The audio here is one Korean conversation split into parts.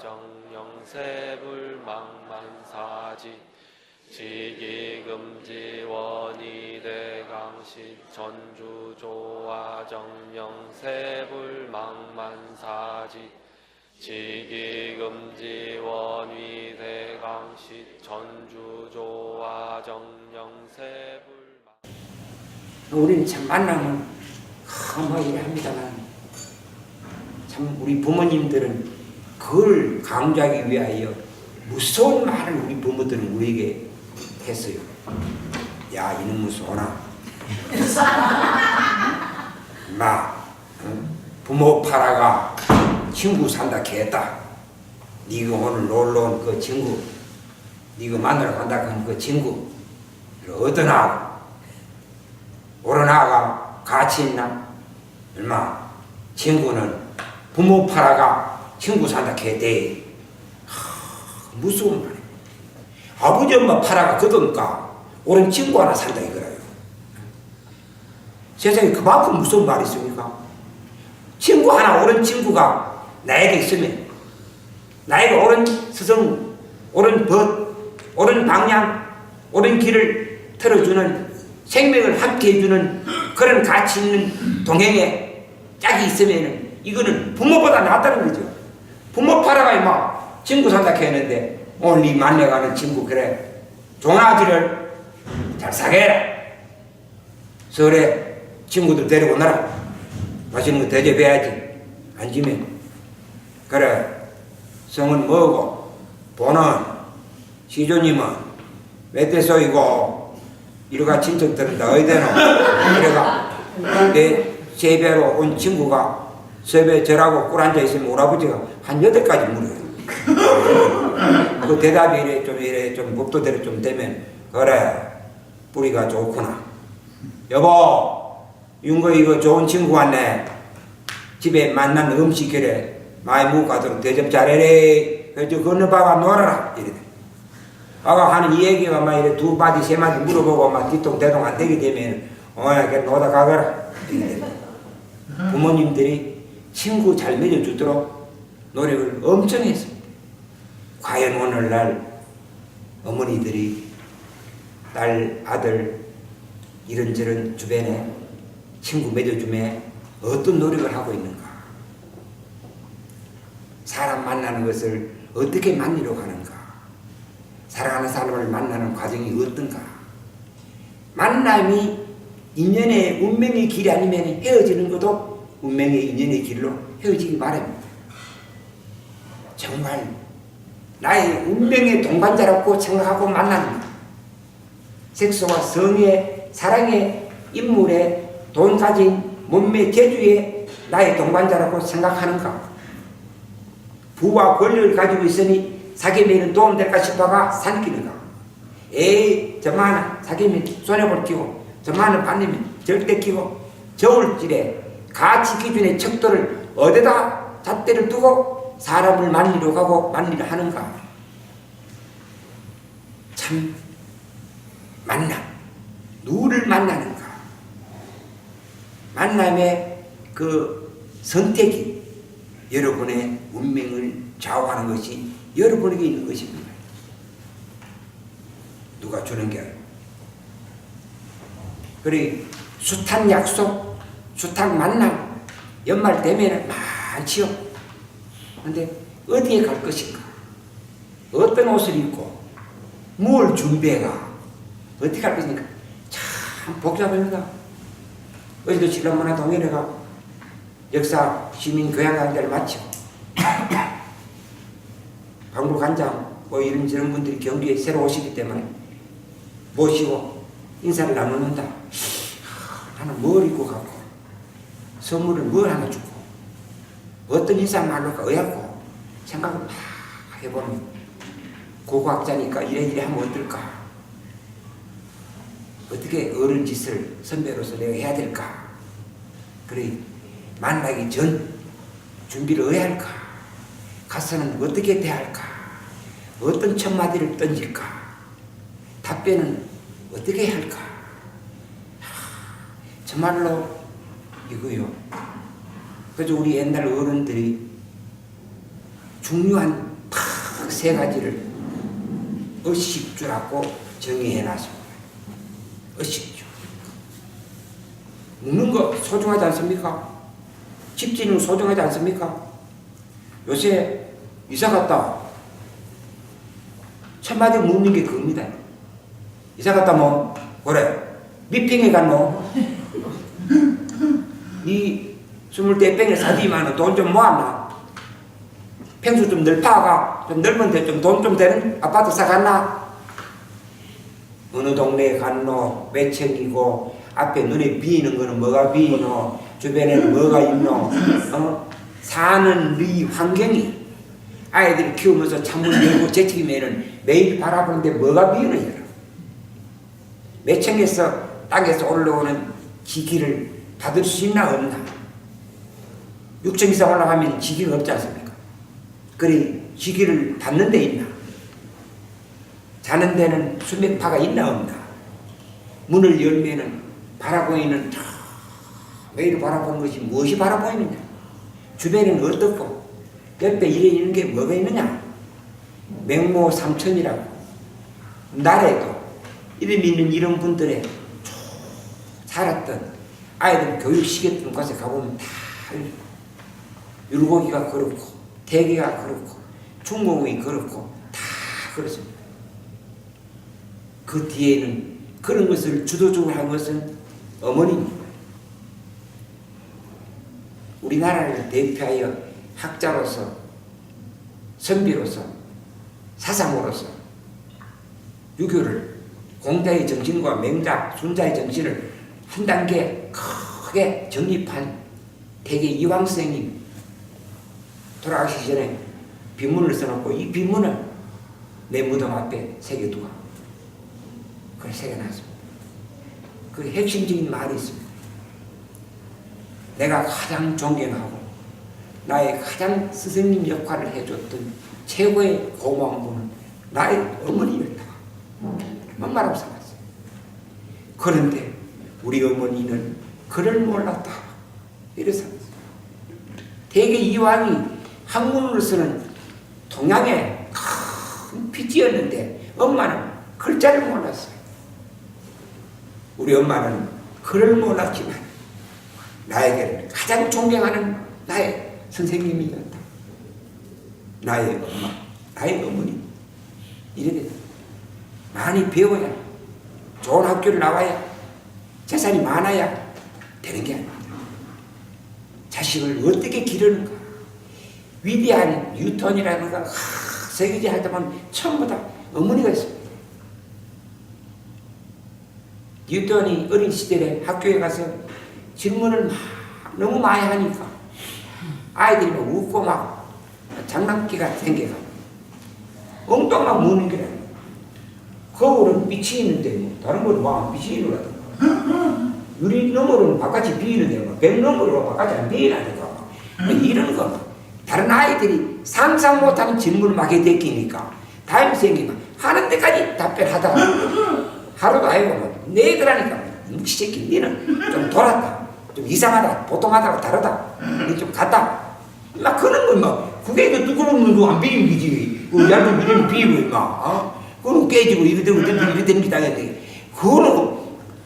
정영세불망만사지 지기금지원이대강시 전주조화 정영세불망만사지 지기금지원이대강시 전주조화 정영세불망. 우리는 참 만나면 험하게 합니다만 참 우리 부모님들은 그걸 강조하기 위하여 무서운 말을 우리 부모들은 우리에게 했어요. 야 이놈의 소나 마 부모 팔아가 친구 산다 했다. 네가 오늘 놀러 온 그 친구 네가 만나러 간다 한 그 친구 어떤 아가 옳은 아가 같이 있나? 얼마 친구는 부모 팔아가 친구 산다 했대. 무서운 말이야. 아버지 엄마 팔아가 거둔가 옳은 친구 하나 산다 이거라요. 세상에 그만큼 무서운 말이 있습니까? 친구 하나 옳은 친구가 나에게 있으면 나에게 옳은 스승, 옳은 벗, 옳은 방향, 옳은 길을 틀어주는 생명을 함께 해주는 그런 가치 있는 동행에 짝이 있으면 이거는 부모보다 낫다는 거죠. 부모 팔아가 임마 친구 산다 했는데 오늘 네 만나가는 친구 그래 종아지를 잘 사게라. 서울에 친구들 데리고 오너라. 맛있는 거 대접해야지. 앉으면 그래 성은 뭐고 보는 시조님은 몇 대 소이고 이러가 친척들은 다 어디대노. 그래가 내 세배로 온 친구가 세배 절하고 꿀 앉아있으면 오라버지가 한 8가지 물어요. 그 대답이 이래 좀 법도대로 좀 되면 그래 뿌리가 좋구나. 여보 윤거 이거 좋은 친구 왔네. 집에 만난 음식 그래 많이 못 가도록 대접 잘해래. 그래서 건너봐가 놀아라 이래. 아가 하는 이 얘기가 막 이래 2마디 3마디 물어보고 막 뒤통대동 안 되게 되면 그냥 놀다 가거라. 부모님들이 친구 잘 맺어주도록 노력을 엄청 했습니다. 과연 오늘날 어머니들이 딸, 아들 이런저런 주변에 친구 맺어주며 어떤 노력을 하고 있는가? 사람 만나는 것을 어떻게 만나려고 하는가? 사랑하는 사람을 만나는 과정이 어떤가? 만남이 인연의 운명의 길이 아니면 헤어지는 것도 운명의 인연의 길로 헤어지기 마련입니다. 정말 나의 운명의 동반자라고 생각하고 만납니다. 색소와 성의 사랑의 인물의 돈 가진 몸매 재주의 나의 동반자라고 생각하는가? 부와 권력을 가지고 있으니 사귀면 도움될까 싶어가 산기는가? 에이 저만은 사귀면 손해볼 끼고 저만은 반대면 절대 끼고 저울질에 가치 기준의 척도를 어디다 잣대를 두고 사람을 만나러 가고 만나러 하는가? 참 만남 누구를 만나는가? 만남의 그 선택이 여러분의 운명을 좌우하는 것이 여러분에게 있는 것입니다. 누가 주는 게 아니고. 그리고 숱한 약속, 숱한 만남 연말 되면 많지요. 그런데 어디에 갈 것인가? 어떤 옷을 입고 뭘 준비해가 어떻게 갈 것인가? 참 복잡합니다. 어제도 신라문화 동일회가 역사 시민 교양 강좌를 마치고 방불간장 뭐 이런저런 분들이 경주에 새로 오시기 때문에 모시고 인사를 나누는다. 나는 뭘 입고 가고 선물을 뭘 하나 주고 어떤 인사말로가 어야고 생각을 막 해보면 고고학자니까 이래 하면 어떨까? 어떻게 어른 짓을 선배로서 내가 해야 될까? 그래 만나기 전 준비를 어야 할까? 가서는 어떻게 대할까? 어떤 첫마디를 던질까? 답변은 어떻게 해야 할까? 정말로 이거요. 그래서 우리 옛날 어른들이 중요한 세 가지를 의식주라고 정의해놨습니다. 의식주. 묻는 거 소중하지 않습니까? 집 짓는 거 소중하지 않습니까? 요새 이사 갔다 첫 마디 묻는 게 그겁니다. 이사 갔다 뭐 그래 미팅에 갔노? 이 20대 사디만은 돈 좀 모았나? 평수 좀 넓다가 좀 넓은데 좀 돈 좀 되는 아파트 사갔나? 어느 동네에 갔노? 몇 층이고 앞에 눈에 비이는 거는 뭐가 비이노? 주변에는 뭐가 있노? 사는 이 환경이 아이들을 키우면서 창문 열고 제치면은 매일 바라보는데 뭐가 비이느냐? 몇 층에서 땅에서 올라오는 기기를 받을 수 있나 없나? 6층 이상 올라가면 지기가 없지 않습니까? 그리 지기를 받는 데 있나? 자는 데는 수맥파가 있나 없나? 문을 열면은 바라보이는 매일 바라보는 것이 무엇이 바라보이느냐? 주변에는 어떻고 옆에 이래 있는 게 뭐가 있느냐? 맹모 삼천이라고 나라에도 이름 있는 이런 분들의 살았던 아이들 교육시켰던 곳에 가보면 다 율곡이가 그렇고 대개가 그렇고 중공이 그렇고 다 그렇습니다. 그 뒤에는 그런 것을 주도적으로 한 것은 어머니입니다. 우리나라를 대표하여 학자로서 선비로서 사상으로서 유교를 공자의 정신과 맹자, 순자의 정신을 한 단계 크게 정립한 대개 이황스님 돌아가시기 전에 빈문을 써놓고 이 빈문을 내 무덤 앞에 새겨두고 그걸 새겨놨습니다. 그 핵심적인 말이 있습니다. 내가 가장 존경하고 나의 가장 스승님 역할을 해줬던 최고의 고마운 분은 나의 어머니였다. 만 말하고 살았어요. 그런데 우리 어머니는 그를 몰랐다. 이래서 대개 이황이 학문으로서는 동양의 큰 피지였는데 엄마는 글자를 몰랐어요. 우리 엄마는 글을 몰랐지만 나에게는 가장 존경하는 나의 선생님이었다. 나의 엄마, 나의 어머니. 이렇게 많이 배워야 좋은 학교를 나와야 재산이 많아야 되는 게 아닙니다. 자식을 어떻게 기르는가. 위대한 뉴턴이라든가 세계지 할 때만 전부 다 어머니가 있습니다. 뉴턴이 어린 시절에 학교에 가서 질문을 너무 많이 하니까 아이들이 막 웃고 막 장난기가 생겨가 엉뚱한 무는 게 아니에요. 거울은 빛이 있는데 뭐 다른 거는 막 빛이 있는다든가 유리 너머로는 바깥이 비이는데 뭐 백 너머로 바깥이 안 비이나든가 이런 거 다른 아이들이 상상 못하는 질문을 막 해 대끼니까 다음 생기면 하는 데까지 답변하다가 하루도 아니고 내들 하니까 묵시새끼 니는 좀 돌았다 좀 이상하다 보통하다고 다르다 좀 같다 막 그런 건 막 그게 뚜껑은 거안 비는 거지 얇은 미련이 비고 막 그거는 깨지고 이래 되고 이래 되는 게 당연히 그거는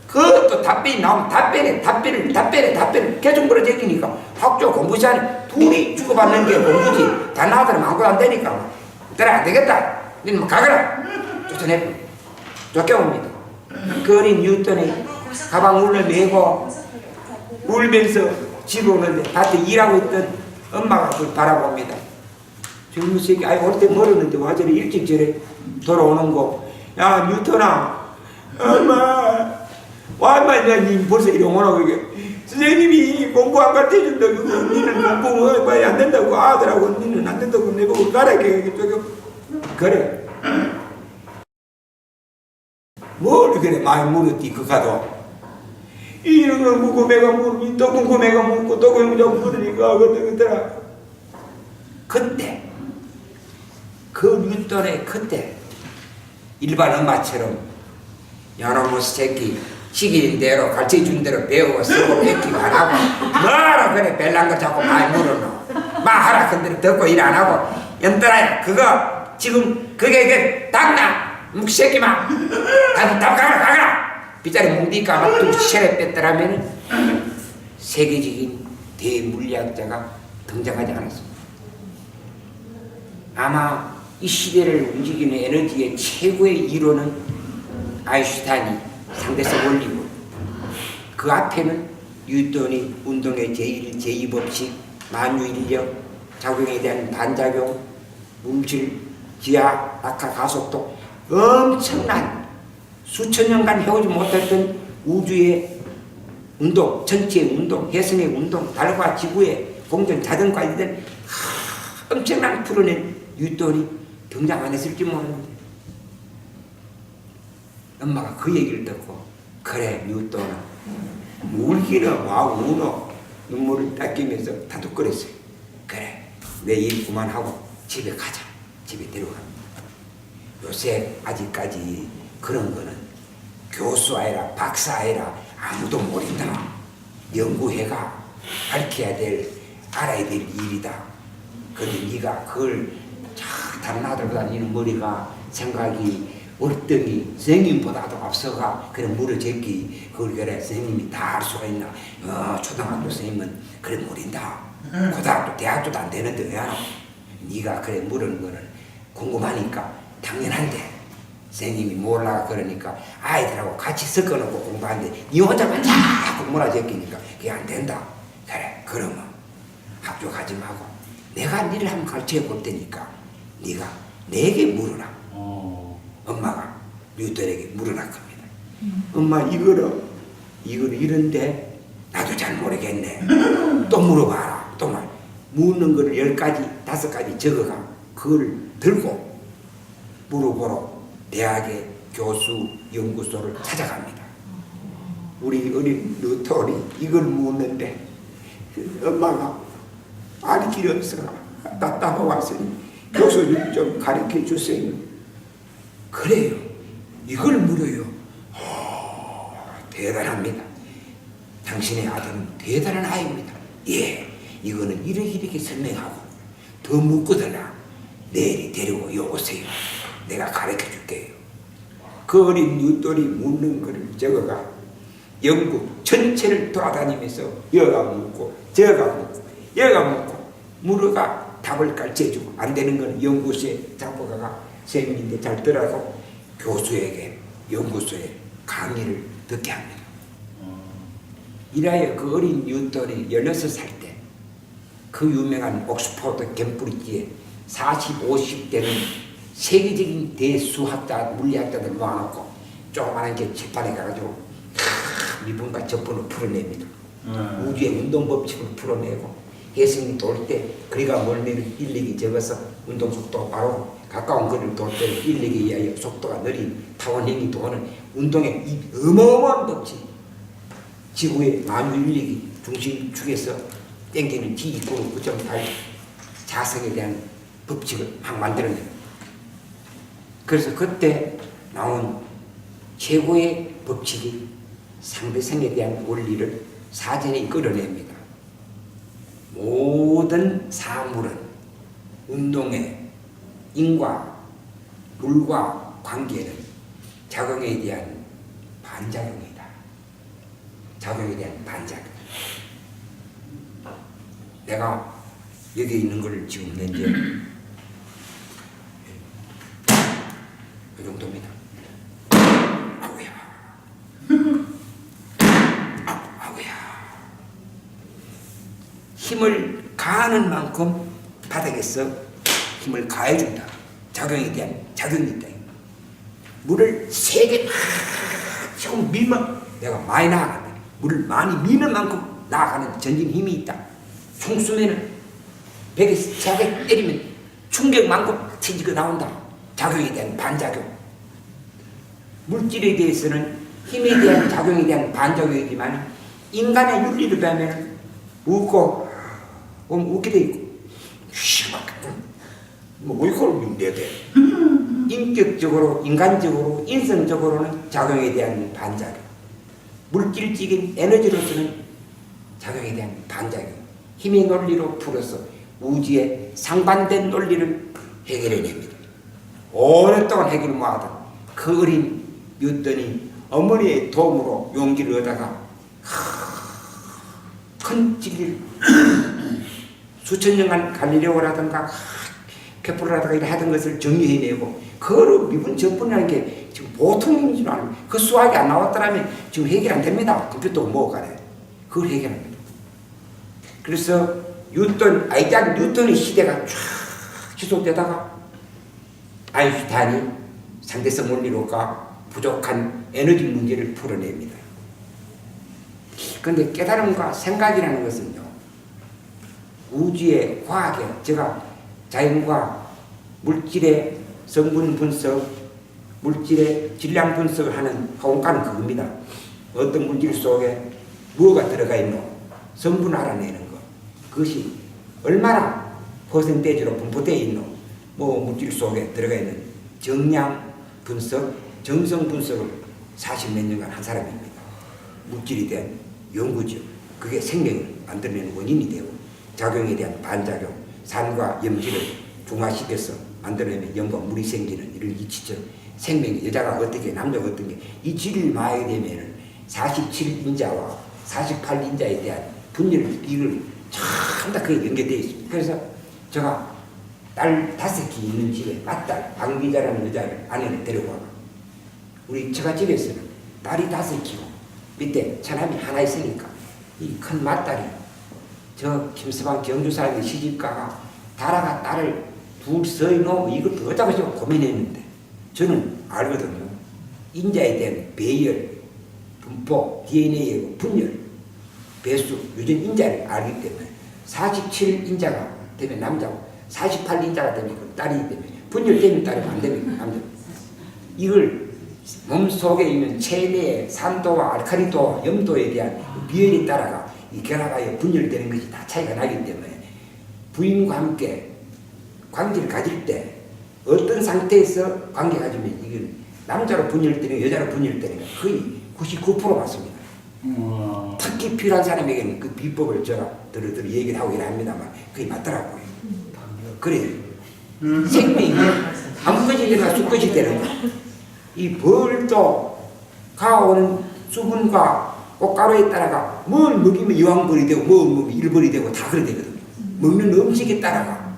그것도 답변이 나오면 답변을 계속 물어제끼니까 학교 공부 시간에 둘이 주고받는 게 공부지 다른 아들은 아무것도 안 되니까 그래 안 되겠다 너는 뭐 가거라 쫓아내 쫓겨옵니다. 그 어린 뉴턴이 가방 울려매고 울면서 집에 오는데 밭에 일하고 있던 엄마가 그걸 바라봅니다. 젊은 새끼 아이 올 때 멀었는데 와 저래 일찍 저래 돌아오는 거 야 뉴턴아 엄마 와 인마 니 벌써 이리 오라고 이게 선생님이 공부 안 가르쳐준다고 니는 공부 안 된다고 아들하고 니는 안 된다고 내보고 가라 그래 뭘 그래 많이 물었디 그 가도 이런 걸 묻고 내가 물으니 또 묻고 내가 묻고 또 물으니까 그때더라 그때 그 뉴턴의 그때 일반 엄마처럼 야놈의 새끼 시키는 대로 가르쳐준 대로 배우고 쓰고 뺏기고 안 하고 뭐라 그래 벨란 거 자꾸 많이 물어노 막 하라 근데 듣고 일 안 하고 연달아 그거 지금 그게 당나 묵새끼마 다들 가라 빗자리 뭉디까 막또 시체를 뺐더라면 세계적인 대물리학자가 등장하지 않았습니다. 아마 이 시대를 움직이는 에너지의 최고의 이론은 아인슈타인이 상대성 원리고 그 앞에는 뉴턴이 운동의 제1, 제2 법칙, 만유인력, 작용에 대한 반작용, 물질, 기하, 낙하, 가속도 엄청난 수천 년간 해오지 못했던 우주의 운동, 전체의 운동, 혜성의 운동, 달과 지구의 공전, 자전과 이런 엄청난 풀어낸 뉴턴이 등장 안 했을지 모르는데 엄마가 그 얘기를 듣고 그래 뉴턴아 울기는 와 우노 눈물을 닦이면서 다독거렸어요. 그래 내 일 그만하고 집에 가자. 집에 데려갑니다. 요새 아직까지 그런 거는 교수 아니라 박사 아니라 아무도 모른다. 연구해가 밝혀야 될 알아야 될 일이다. 근데 네가 그걸 다른 아들보다 니는 머리가 생각이 월등히 선생님보다도 앞서가 그래 물어제기 그걸 그래 선생님이 다 알 수가 있나. 초등학교 선생님은 그래 모른다. 고등학교 대학교도 안 되는데 왜 하나. 네가 그래 물은 거는 궁금하니까 당연한데 선생님이 몰라 그러니까 아이들하고 같이 섞어놓고 공부하는데 니 혼자만 자꾸 몰아제끼니까 그게 안 된다. 그래 그러면 학교 가지 말고 내가 니를 한번 가르쳐 볼 테니까 네가 내게 물어라. 엄마가 뉴턴에게 물어라 겁니다. 엄마 이거는 이런데 나도 잘 모르겠네. 또 물어봐라. 또 말 묻는 거를 10가지 5가지 적어가 그걸 들고 물어보러 대학의 교수 연구소를 찾아갑니다. 우리 어린 뉴턴이 이걸 묻는데 엄마가 알 길이 없어 답답하고 왔으니 교수님 좀 가르쳐 주세요. 그래요. 이걸 물어요. 대단합니다. 당신의 아들은 대단한 아이입니다. 예, 이거는 이렇게 설명하고 더 묻거들라 내일 데리고 오세요. 내가 가르쳐 줄게요. 그 어린 뉴턴이 묻는 거를 적어가 영국 전체를 돌아다니면서 여가 묻고 저가 묻고 여가 묻고 물어가 답을 가르쳐주고 안 되는 건 연구소에 잡고 가가 선생님인데 잘 들어서 교수에게 연구소에 강의를 듣게 합니다. 이라여 그 어린 뉴턴이 16살 때 그 유명한 옥스퍼드 캠브리지에 40, 50대는 세계적인 대수학자, 물리학자들 모아놓고 조그마한 게 칠판에 가가지고 미분과 적분을 풀어냅니다. 우주의 운동법칙을 풀어내고 혜성이 돌 때 거리가 멀면 인력이 적어서 운동속도가 바로 가까운 거리를 돌 때 인력에 의하여 속도가 느린 타원형이 도는 운동의 이 어마어마한 법칙, 지구의 만유 인력이 중심축에서 땡기는 G=9.8 자성에 대한 법칙을 막 만들어냅니다. 그래서 그때 나온 최고의 법칙이 상대성에 대한 원리를 사전에 끌어냅니다. 모든 사물은 운동의 인과 물과 관계는 작용에 대한 반작용이다. 작용에 대한 반작용. 내가 여기 있는 걸 지금 현재 이 정도입니다. 아우야. 힘을 가하는 만큼 바닥에서 힘을 가해준다. 작용에 대한 작용이 있다. 물을 세게 조금 밀면 내가 많이 나아간다. 물을 많이 미는 만큼 나아가는 전진 힘이 있다. 총 쏘면은 벽에 세게 때리면 충격만큼 튀지고 나온다. 작용에 대한 반작용. 물질에 대해서는 힘에 대한 작용에 대한 반작용이지만 인간의 윤리를 보면 웃고 보면 웃게 돼 있고 뭐 이걸 윤내야 돼. 인격적으로 인간적으로 인성적으로는 작용에 대한 반작용. 물질적인 에너지로서는 작용에 대한 반작용. 힘의 논리로 풀어서 우주의 상반된 논리를 해결해냅니다. 오랫동안 해결을 못하던 그 어린 유턴이 어머니의 도움으로 용기를 얻다가 큰 진리를 수천 년간 갈릴레오를 하던가 케플러를 하다가 이래 하던 것을 정리해내고 그거를 미분 적분이라는 게 지금 보통 일인 줄 알아요. 그 수학이 안 나왔더라면 지금 해결 안 됩니다. 컴퓨터 못 가네. 그걸 해결합니다. 그래서 아이작 뉴턴의 시대가 쫙 지속되다가 아인슈타인이 상대성 원리로가 부족한 에너지 문제를 풀어냅니다. 그런데 깨달음과 생각이라는 것은요, 우주의 과학의, 제가 자연과 물질의 성분 분석, 물질의 질량 분석을 하는 화원가는 그겁니다. 어떤 물질 속에 무엇가 들어가 있노? 성분 알아내는 것. 그것이 얼마나 퍼센테이지로 분포되어 있노? 물질 속에 들어가 있는 정량 분석, 정성 분석을 40몇 년간 한 사람입니다. 물질에 대한 연구죠. 그게 생명을 만들어내는 원인이 되고 작용에 대한 반작용, 산과 염질을 중화시켜서 만들어내면 염과 물이 생기는 이런 이치처럼 생명이 여자가 어떻게 남자가 어떻게 이 질을 마하게 되면은 47인자와 48인자에 대한 분열 이걸 참 다 그게 연계되어 있습니다. 그래서 제가 딸 5기 있는 집에 맏딸 방기자라는 여자를 아내를 데려와 우리 처가 집에서는 딸이 5기고 밑에 처남이 하나 있으니까 이 큰 맏딸이 저 김서방 경주 사람이 시집가가 다라가 딸을 둘 서이노 이것도 어쩌고 저쩌고 고민했는데 저는 알거든요. 인자에 대한 배열, 분포, DNA의 분열, 배수, 유전 인자를 알기 때문에 47인자가 되면 남자고 48인자가 되면 딸이 되면 분열되면 딸이 안 되면 남자. 이걸 몸속에 있는 체내의 산도와 알칼리도와 염도에 대한 비율에 따라가 이 결합하여 분열되는 것이 다 차이가 나기 때문에 부인과 함께 관계를 가질 때 어떤 상태에서 관계 가지면 이건 남자로 분열되는 여자로 분열되는 게 거의 99% 맞습니다. 특히 필요한 사람에게는 그 비법을 제가 들어 얘기를 하고 합니다만 그게 맞더라고요. 그래요. 생명이 아무것이 되나 수것이 되는 거. 이 벌도 가오는 수분과 꽃가루에 따라가 뭘 먹이면 여왕벌이 되고 뭘 먹으면 일벌이 되고 다 그래 되거든요. 먹는 음식에 따라가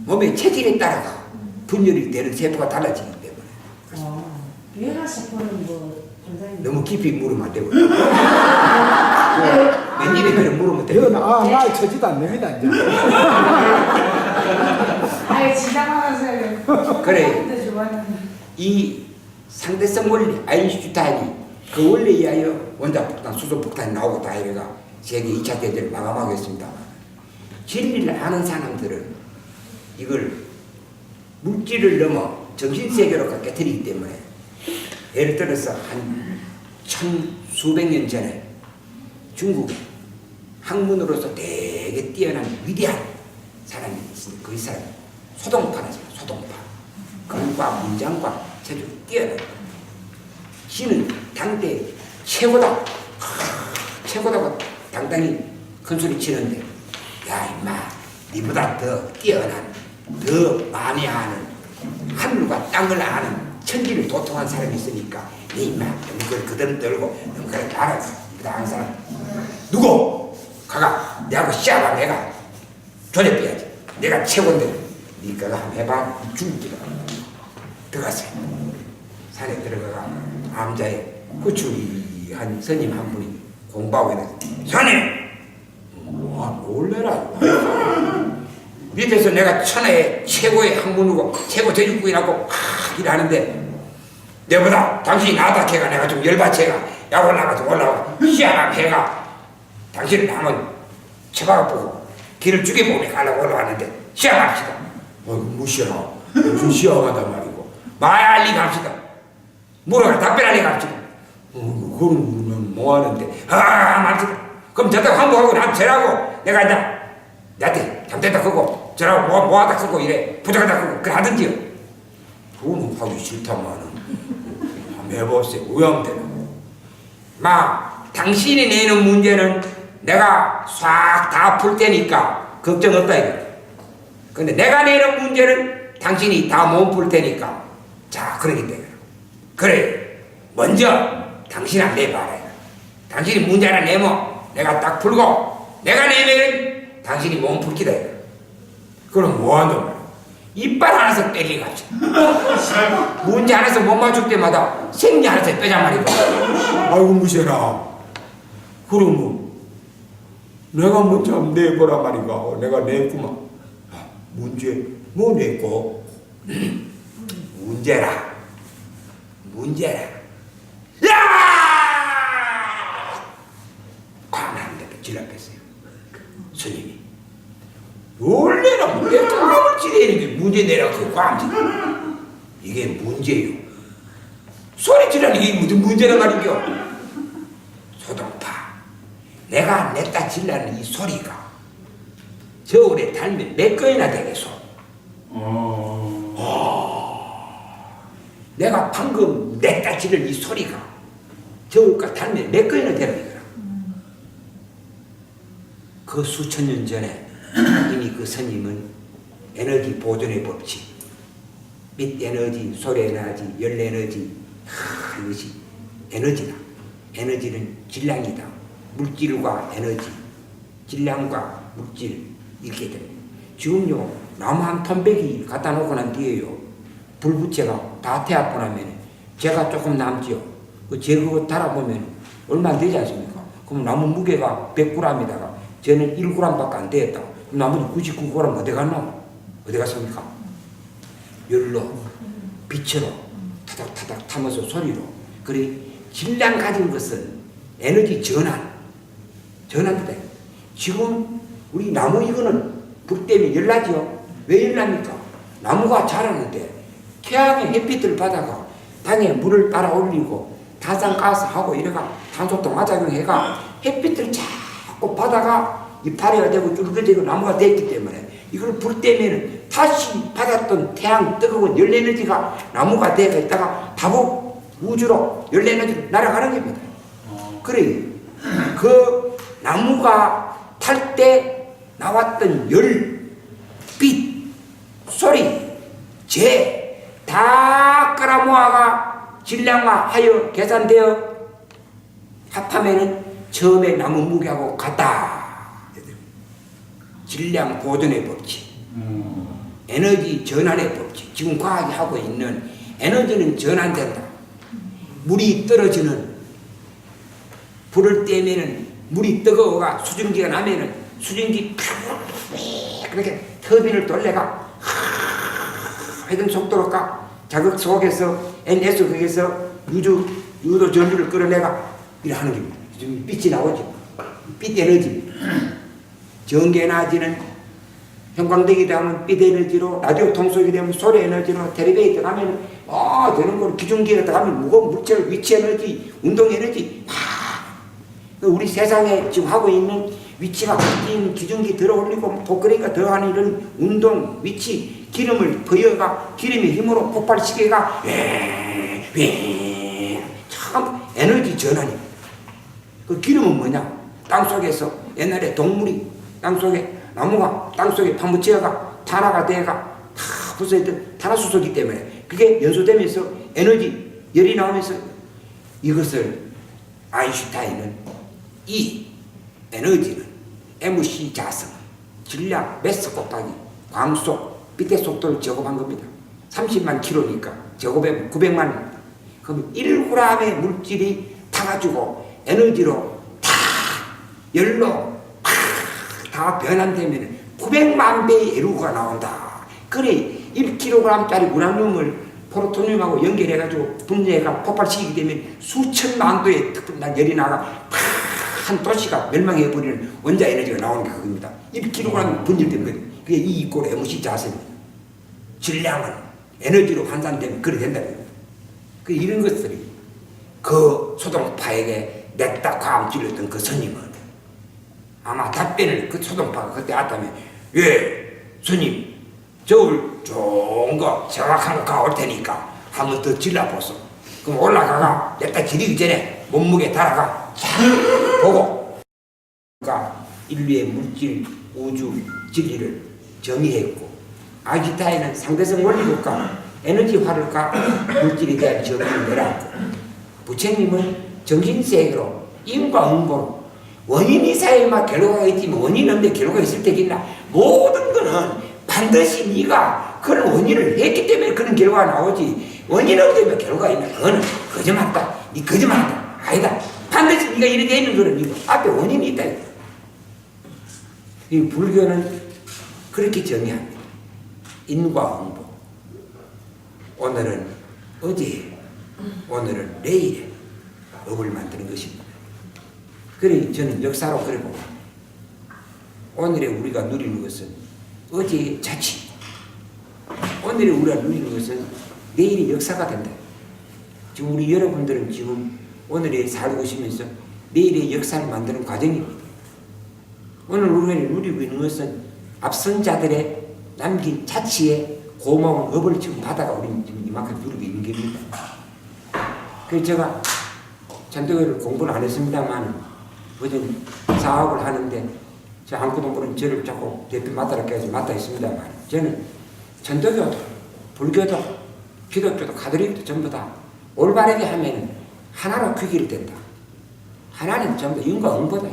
몸의 체질에 따라가 분열이 되는 세포가 달라지기 때문에. 외화세포는 너무 깊이 물으면 안 되고. 웬일에 그런 물으면 되고. 말 처지도 안 됩니다, 이제. 아예 지나가서 그래. 이 상대성 원리, 아인슈타인이 그 원리에 의하여 원자폭탄, 수소폭탄이 나오고 다 이래가 세계 2차 대전을 마감하겠습니다만 진리를 아는 사람들은 이걸 물질을 넘어 정신세계로 깨뜨리기 때문에 예를 들어서 한 수백 년 전에 중국에 학문으로서 되게 뛰어난 위대한 사람이 있습니다. 그 사람이 소동파라잖아요. 소동파. 글과 문장과 제주 뛰어난 시는 당대 최고다. 최고다고 당당히 큰소리 치는데 야 임마 니보다 더 뛰어난 더 많이 아는 하늘과 땅을 아는 천지를 도통한 사람이 있으니까 니 임마 그걸 그대로 들고 그걸 알아서 그다 한 사람 누구? 가가 내하고 시합하 내가 조져빼야지. 내가 최고인데 니가 한번 해봐. 죽기다. 들어가세요. 산에 들어가가 암자에 후추한 스님 한 분이 공부하고 있는데 스님! 놀래라. 밑에서 내가 천하의 최고의 학문이고 최고 대중국이라고 일하는데 내보다 당신이 나다 걔가 내가 좀 열받쳐가 야 올라가서 올라와 시아가 걔가 당신을 한번 쳐박아 보고 길을 죽여보면 가려고 올라왔는데 시아갑시다. 무시하라. 무슨 시아가단 말이고 말리 갑시다. 물어가 답변할 리 갑시다. 그건 뭐하는데 말시다. 그럼 저때 항복하고 난 저라고 내가 이제 나한테 잠들다 크고 저라고 뭐하다 크고 이래 부족하다 크고 그래 하든지요. 그거는 하기 싫다마는 한번 해보세요. 오염되는 당신이 내는 문제는 내가 싹 다 풀 테니까 걱정 없다 이거. 근데 내가 내는 문제는 당신이 다 못 풀 테니까 자, 그러기 때문에 그래, 먼저 당신 내봐라. 당신이 문제 하나 내면 내가 딱 풀고, 내가 내면은 당신이 몸 풀기다. 그럼 뭐한단 말이야? 이빨 하나서 때리기 같이. 문제 하나서 못 맞출 때마다 생리 하나서 빼자 말이야. 아이고 무시해라. 그럼 내가 먼저 한번 내보라 말이가. 내가 냈구만. 문제 뭐 냈고? 문제라. 야! 꽝한테 질러뺐어요. 스님이. 원래는 내 꽝을 지내는 게 문제 내라고 꽝 지내. 이게 문제요. 소리 지르는 게 무슨 문제란 말이죠? 소동파. 내가 냈다 질라는 이 소리가 저울에 달면 몇 건이나 되겠소? 내가 방금 냈다 지른 이 소리가 저울과 달면 몇 건이나 되는 거야. 그 수천 년 전에 이미 그 스님은 에너지 보존의 법칙, 빛 에너지, 소리 에너지, 열 에너지, 이것이 에너지다. 에너지는 질량이다. 물질과 에너지, 질량과 물질 이렇게 됩니다. 지금요 나무 한 톤백이 갖다 놓고 난 뒤에요 불붙여가 다 태워보고 나면 제가 조금 남지요. 그 제거 달아보면 얼마 안 되지 않습니까? 그럼 나무 무게가 100g이다가 저는 1g밖에 안 되었다. 그럼 나머지 99g 어디 갔노? 어디 갔습니까? 열로, 빛으로, 타닥타닥 타면서 소리로. 그래 질량 가진 것은 에너지 전환이다. 지금 우리 나무 이거는 불 때문에 열나죠? 왜 열납니까? 나무가 자라는데 태양의 햇빛을 받아가 땅에 물을 따라 올리고 탄산가스하고 이래가 탄소 동화작용해가 햇빛을 자꾸 받아가 이파리가 되고 쫄깃되고 나무가 됐기 때문에 이걸 불 때면은 다시 받았던 태양 뜨거운 열 에너지가 나무가 되어 있다가 다복 우주로 열 에너지로 날아가는 겁니다. 그래 그 나무가 탈 때 나왔던 열, 빛, 소리, 재 다 끌어모아가 질량화하여 계산되어 합하면은 처음에 나무 무게하고 같다. 질량 보존의 법칙, 에너지 전환의 법칙. 지금 과학이 하고 있는 에너지는 전환된다. 물이 떨어지는 불을 떼면은 물이 뜨거워가 수증기가 나면은 수증기 그렇게 터빈을 돌려가 하여튼 속도로 가 자극 속에서 NS 거기서 유도 전류를 끌어내가 이래 하는 겁니다. 지금 빛이 나오지. 빛 에너지. 전기 에너지는 형광등이 되면 빛 에너지로, 라디오 통속이 되면 소리 에너지로, 텔레비에 들어가면 되는 걸 기중기에 들어가면 무거운 물질, 위치 에너지, 운동 에너지 우리 세상에 지금 하고 있는 위치가 바뀐 기중기 들어 올리고 그러니까 더 하는 이런 운동, 위치, 기름을 버여가 기름의 힘으로 폭발시켜가 참 에너지 전환입니다. 그 기름은 뭐냐? 땅속에서 옛날에 동물이 땅속에 나무가 땅속에 파묻혀가 탄화가 돼가 다 부서있던 탄화수소이기 때문에 그게 연소되면서 에너지 열이 나오면서 이것을 아인슈타인은 이 에너지는 MC 자성 질량 매스 곱하기 광속 빛의 속도를 제곱한 겁니다. 30만 킬로니까 제곱하면 900만. 그럼 1g의 물질이 타가지고 에너지로 다 열로 다 변환되면 900만 배의 에너지가 나온다. 그래 1kg짜리 우라늄을 프로토늄하고 연결해가지고 분해가 폭발시키게 되면 수천만 도의 특별한 열이 나가 한 도시가 멸망해버리는 원자 에너지가 나오는 게 그겁니다. 1kg 분열되는 거예요. 그게 E 이꼴 MC 자세입니다. 질량은 에너지로 환산되면 그래 된다는 거예요. 그 이런 것들이 그 소동파에게 냈다 과음 찔렀던 그 스님은 아마 답변을 그 소동파가 그때 왔다면 스님 저울 좋은 거 정확한 거 가올 테니까 한번 더 질러보소. 그럼 올라가가 냈다 지르기 전에 몸무게 달아가 보고 그러니까 인류의 물질, 우주, 진리를 정의했고 아인슈타인은 상대성 원리론과 에너지화를까 물질에 대한 정의를 내놨고, 부처님은 정신세계로 인과응보로 원인이 사이에만 결과가 있지만 원인 없는데 결과가 있을 때겠나. 모든 거는 반드시 네가 그런 원인을 했기 때문에 그런 결과가 나오지, 원인 없으면 결과가 있나. 그거는 거짓말이다. 네 거짓말이다. 아니다. 반드시 네가 이래 돼 있는 거는 네 앞에 원인이 있다. 이 불교는 그렇게 정의합니다. 인과응보. 오늘은 어제, 오늘은 내일에 업을 만드는 것입니다. 그래 저는 역사로 그래 보고, 오늘에 우리가 누리는 것은 어제의 자치, 오늘에 우리가 누리는 것은 내일의 역사가 된다. 지금 우리 여러분들은 지금 오늘에 살고 계시면서 내일의 역사를 만드는 과정입니다. 오늘 우리가 누리고 있는 것은 앞선 자들의 남긴 자치의 고마운 업을 지금 받아가 우리는 지금 이만큼 누리고 있는 겁니다. 그래서 제가 전도교를 공부를 안 했습니다만 어떤 사업을 하는데 저 한국도 모르는 저를 자꾸 대표 맡아라 해서 맡아 있습니다만, 저는 전도교도 불교도 기독교도 가톨릭도 전부 다 올바르게 하면 하나로 귀결이 된다. 하나는 전부 인과응보다.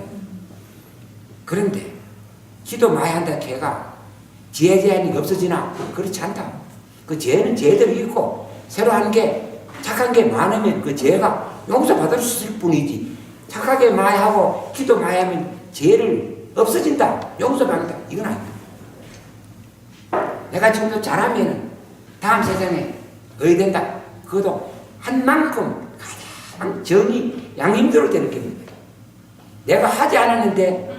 그런데 기도 많이 한다 걔가 지혜 제한이 없어지나? 그렇지 않다. 그 죄는 죄대로 있고 새로 한 게 착한 게 많으면 그 죄가 용서받을 수 있을 뿐이지, 착하게 많이 하고 기도 많이 하면 죄를 없어진다, 용서받는다, 이건 아니다. 내가 지금도 잘하면 다음 세상에 어디 된다. 그것도 한 만큼 가장 정이 양힘대로 되는 겁니다. 내가 하지 않았는데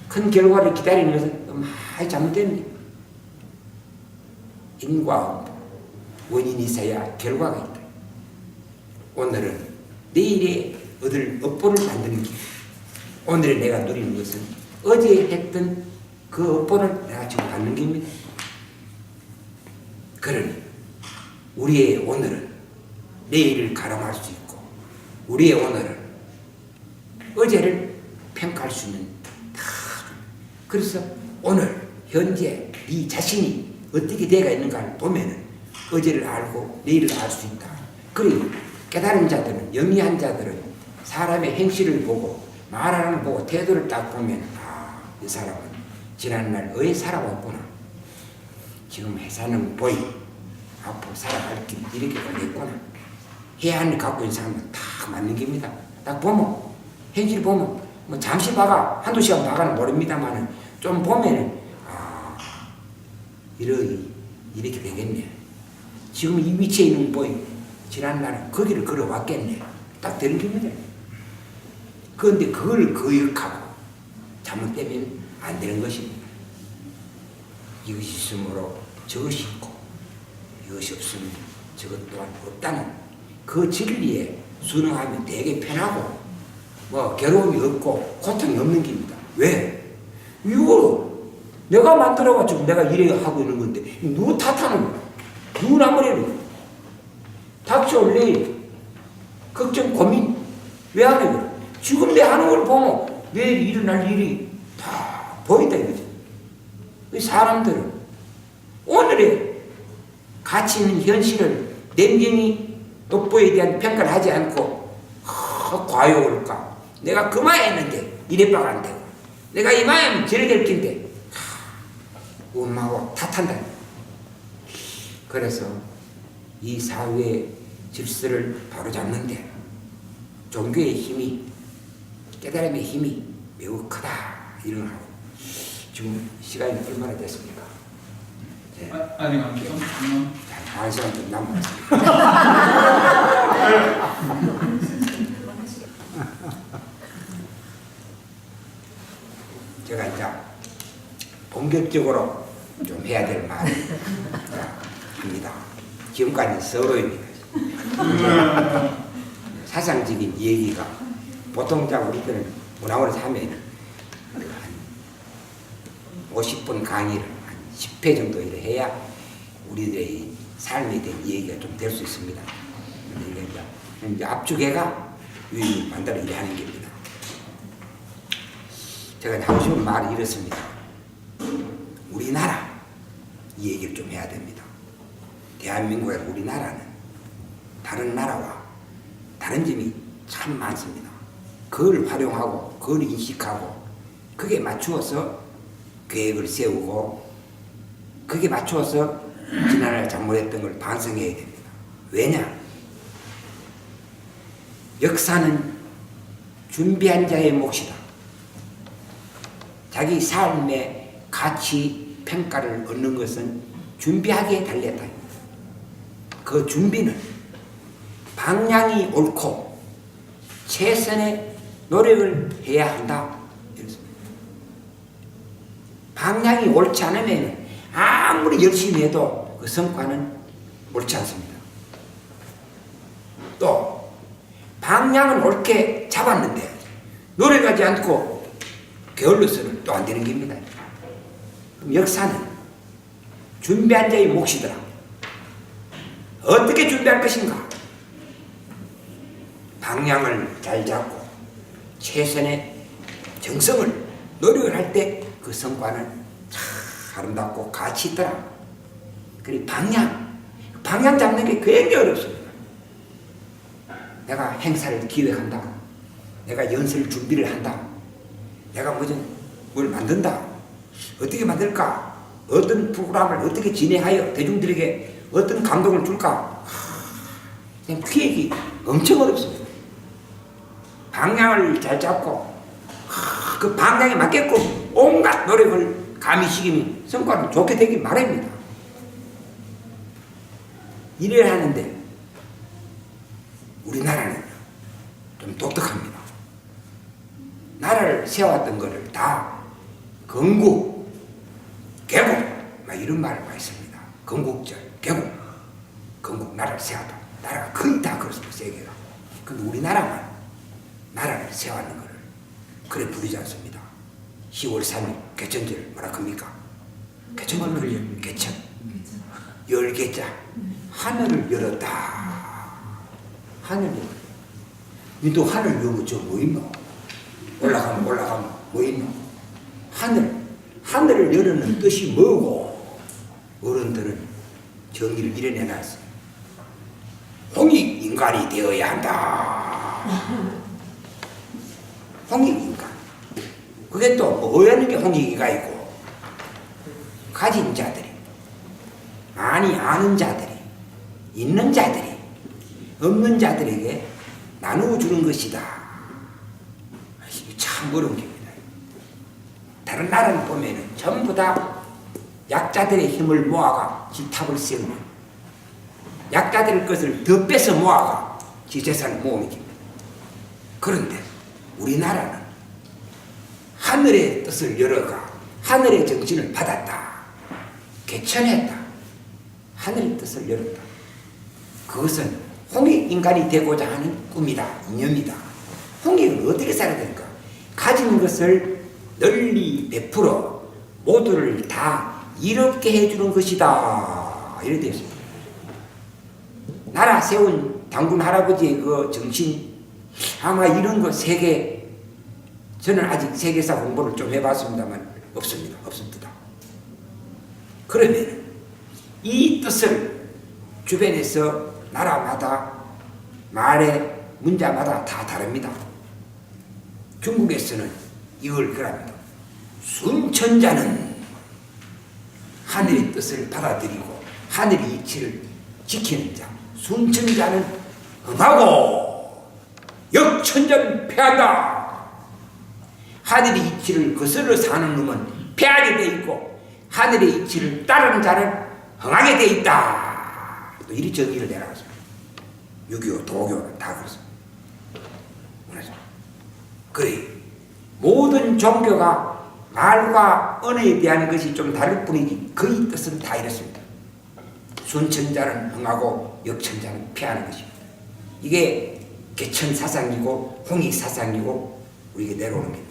큰 결과를 기다리는 것은 많이 잘못된 일. 인과응보, 원인이 있어야 결과가 있다. 오늘은 내일에 얻을 업보를 만드는 길. 오늘에 내가 누리는 것은 어제 했던 그 업보를 내가 지금 받는 겁니다. 그러니 우리의 오늘은 내일을 가름할 수 있고, 우리의 오늘은 어제를 평가할 수 있는 다. 그래서 오늘 현재 네 자신이 어떻게 되어 있는가를 보면은 어제를 알고 내일을 알 수 있다. 그리고 깨달은 자들은, 영리한 자들은 사람의 행실을 보고 말하는 걸 보고 태도를 딱 보면, 아, 이 사람은 지난날 왜 살아왔구나. 지금 회사는 보이. 앞으로 살아갈 길 이렇게 걸렸구나. 해안을 갖고 있는 사람은 다 맞는 겁니다. 딱 보면, 행실 보면, 뭐 잠시 봐가, 한두 시간 봐가는 모릅니다만은 좀 보면은, 아, 이렇게 되겠네. 지금 이 위치에 있는 보이. 지난날은 거기를 걸어왔겠네. 딱 되는 겁니다. 그런데 그걸 거역하고 잘못되면 안 되는 것입니다. 이것이 있으므로 저것이 있고, 이것이 없으면 저것 또한 없다는 그 진리에 순응하면 되게 편하고, 뭐 괴로움이 없고 고통이 없는 겁니다. 왜? 이거 내가 만들어가지고 내가 이래 하고 있는 건데 누구 탓하는 거야? 누구 나무래는 닥쳐올 내일 걱정 고민 왜 하는 거야? 지금 내 하는 걸 보면 내일 일어날 일이 다 보인다 이거지. 사람들은 오늘의 가치 있는 현실을 냉정히 똑보에 대한 평가를 하지 않고, 과욕을까? 내가 그만했는데 이래밖에 안 되고, 내가 이만하면 저래 될 텐데 엄마하고 탓한다. 그래서 이 사회의 질서를 바로잡는데 종교의 힘이, 깨달음의 힘이 매우 크다, 이런 걸 하고. 지금 시간이 얼마나 됐습니까? 네. 아직 안 돼요. 한 시간 좀 남았습니다. 제가 이제 본격적으로 좀 해야 될 말을 합니다. 지금까지 서로입니다. 사상적인 얘기가 보통 우리들은 문화원에서 하면 50분 강의를 한 10회 정도 이렇게 해야 우리들의 삶에 대한 얘기가 좀 될 수 있습니다. 이제 압축해가 만들어 일을 하는 겁니다. 제가 하고 싶은 말이 이렇습니다. 우리나라 이 얘기를 좀 해야 됩니다. 대한민국의 우리나라는 다른 나라와 다른 점이 참 많습니다. 그걸 활용하고 그걸 인식하고 그게 맞추어서 계획을 세우고 그게 맞추어서 지난해 잘못했던 걸 반성해야 됩니다. 왜냐? 역사는 준비한 자의 몫이다. 자기 삶의 가치 평가를 얻는 것은 준비하기에 달렸다. 그 준비는 방향이 옳고 최선의 노력을 해야 한다. 이렇습니다. 방향이 옳지 않으면 아무리 열심히 해도 그 성과는 옳지 않습니다. 또 방향은 옳게 잡았는데 노력하지 않고 게을러서는 또 안 되는 겁니다. 그럼 역사는 준비한 자의 몫이더라. 어떻게 준비할 것인가? 방향을 잘 잡고 최선의 정성을 노력을 할 때 그 성과는 참 아름답고 가치 있더라. 그리고 방향 잡는 게 굉장히 어렵습니다. 내가 행사를 기획한다. 내가 연설 준비를 한다. 내가 뭘 만든다. 어떻게 만들까? 어떤 프로그램을 어떻게 진행하여 대중들에게 어떤 감동을 줄까? 그냥 기획이 엄청 어렵습니다. 방향을 잘 잡고 그 방향에 맞게끔 온갖 노력을 가미시키면 성과는 좋게 되기 마련입니다. 일을 하는데 우리나라는 좀 독특합니다. 나라를 세웠던 것을 다 건국, 개국 막 이런 말을 많이 씁니다. 건국절, 개국, 건국 나라를 세웠다. 나라가 거의 다 그렇습니다. 세계가. 근데 우리나라만 나라를 세웠는 것을 그래 부르지 않습니다. 10월 3일 개천절 뭐라 합니까? 개천절, 개천. 열개자 하늘을 열었다. 하늘을 니도 하늘 열면 저 뭐 있노? 올라가면 뭐 있노? 하늘을 열는 뜻이 뭐고? 어른들은 정의를 이뤄내놨어요. 홍익인간이 되어야 한다. 홍익인간. 그게 또 뭐라는 게 홍익인간이고, 가진 자들이, 많이 아는 자들이, 있는 자들이, 없는 자들에게 나누어주는 것이다. 참 어려운 겁니다. 다른 나라를 보면 전부 다 약자들의 힘을 모아가 지탑을 세우는, 약자들의 것을 더 뺏어 모아가 지 재산을 모으는 겁니다. 그런데 우리나라는 하늘의 뜻을 열어가 하늘의 정신을 받았다. 개천했다. 하늘의 뜻을 열었다. 그것은 홍익인간이 되고자 하는 꿈이다. 이념이다. 홍익은 어떻게 살아야 될까? 가진 것을 널리 베풀어 모두를 다 이롭게 해주는 것이다. 이렇게 되어 있습니다. 나라 세운 당군 할아버지의 그 정신, 아마 이런 거 세계, 저는 아직 세계사 공부를 좀 해봤습니다만 없습니다. 없습니다. 그러면 이 뜻을 주변에서 나라마다 말의 문자마다 다 다릅니다. 중국에서는 이걸 그럽니다. 순천자는 하늘의 뜻을 받아들이고 하늘의 이치를 지키는 자. 순천자는 흥하고 역천자는 패한다. 하늘의 이치를 거슬러 사는 놈은 패하게 돼 있고 하늘의 이치를 따르는 자는 흥하게 돼 있다. 또 이리 정의를 내려갔습니다. 유교, 도교는 다 그렇습니다. 그래, 모든 종교가 말과 언어에 대한 것이 좀 다를 뿐이지 그의 뜻은 다 이렇습니다. 순천자는 흥하고 역천자는 패하는 것입니다. 이게 개천 사상이고 홍익 사상이고 우리에게 내려오는 겁니다.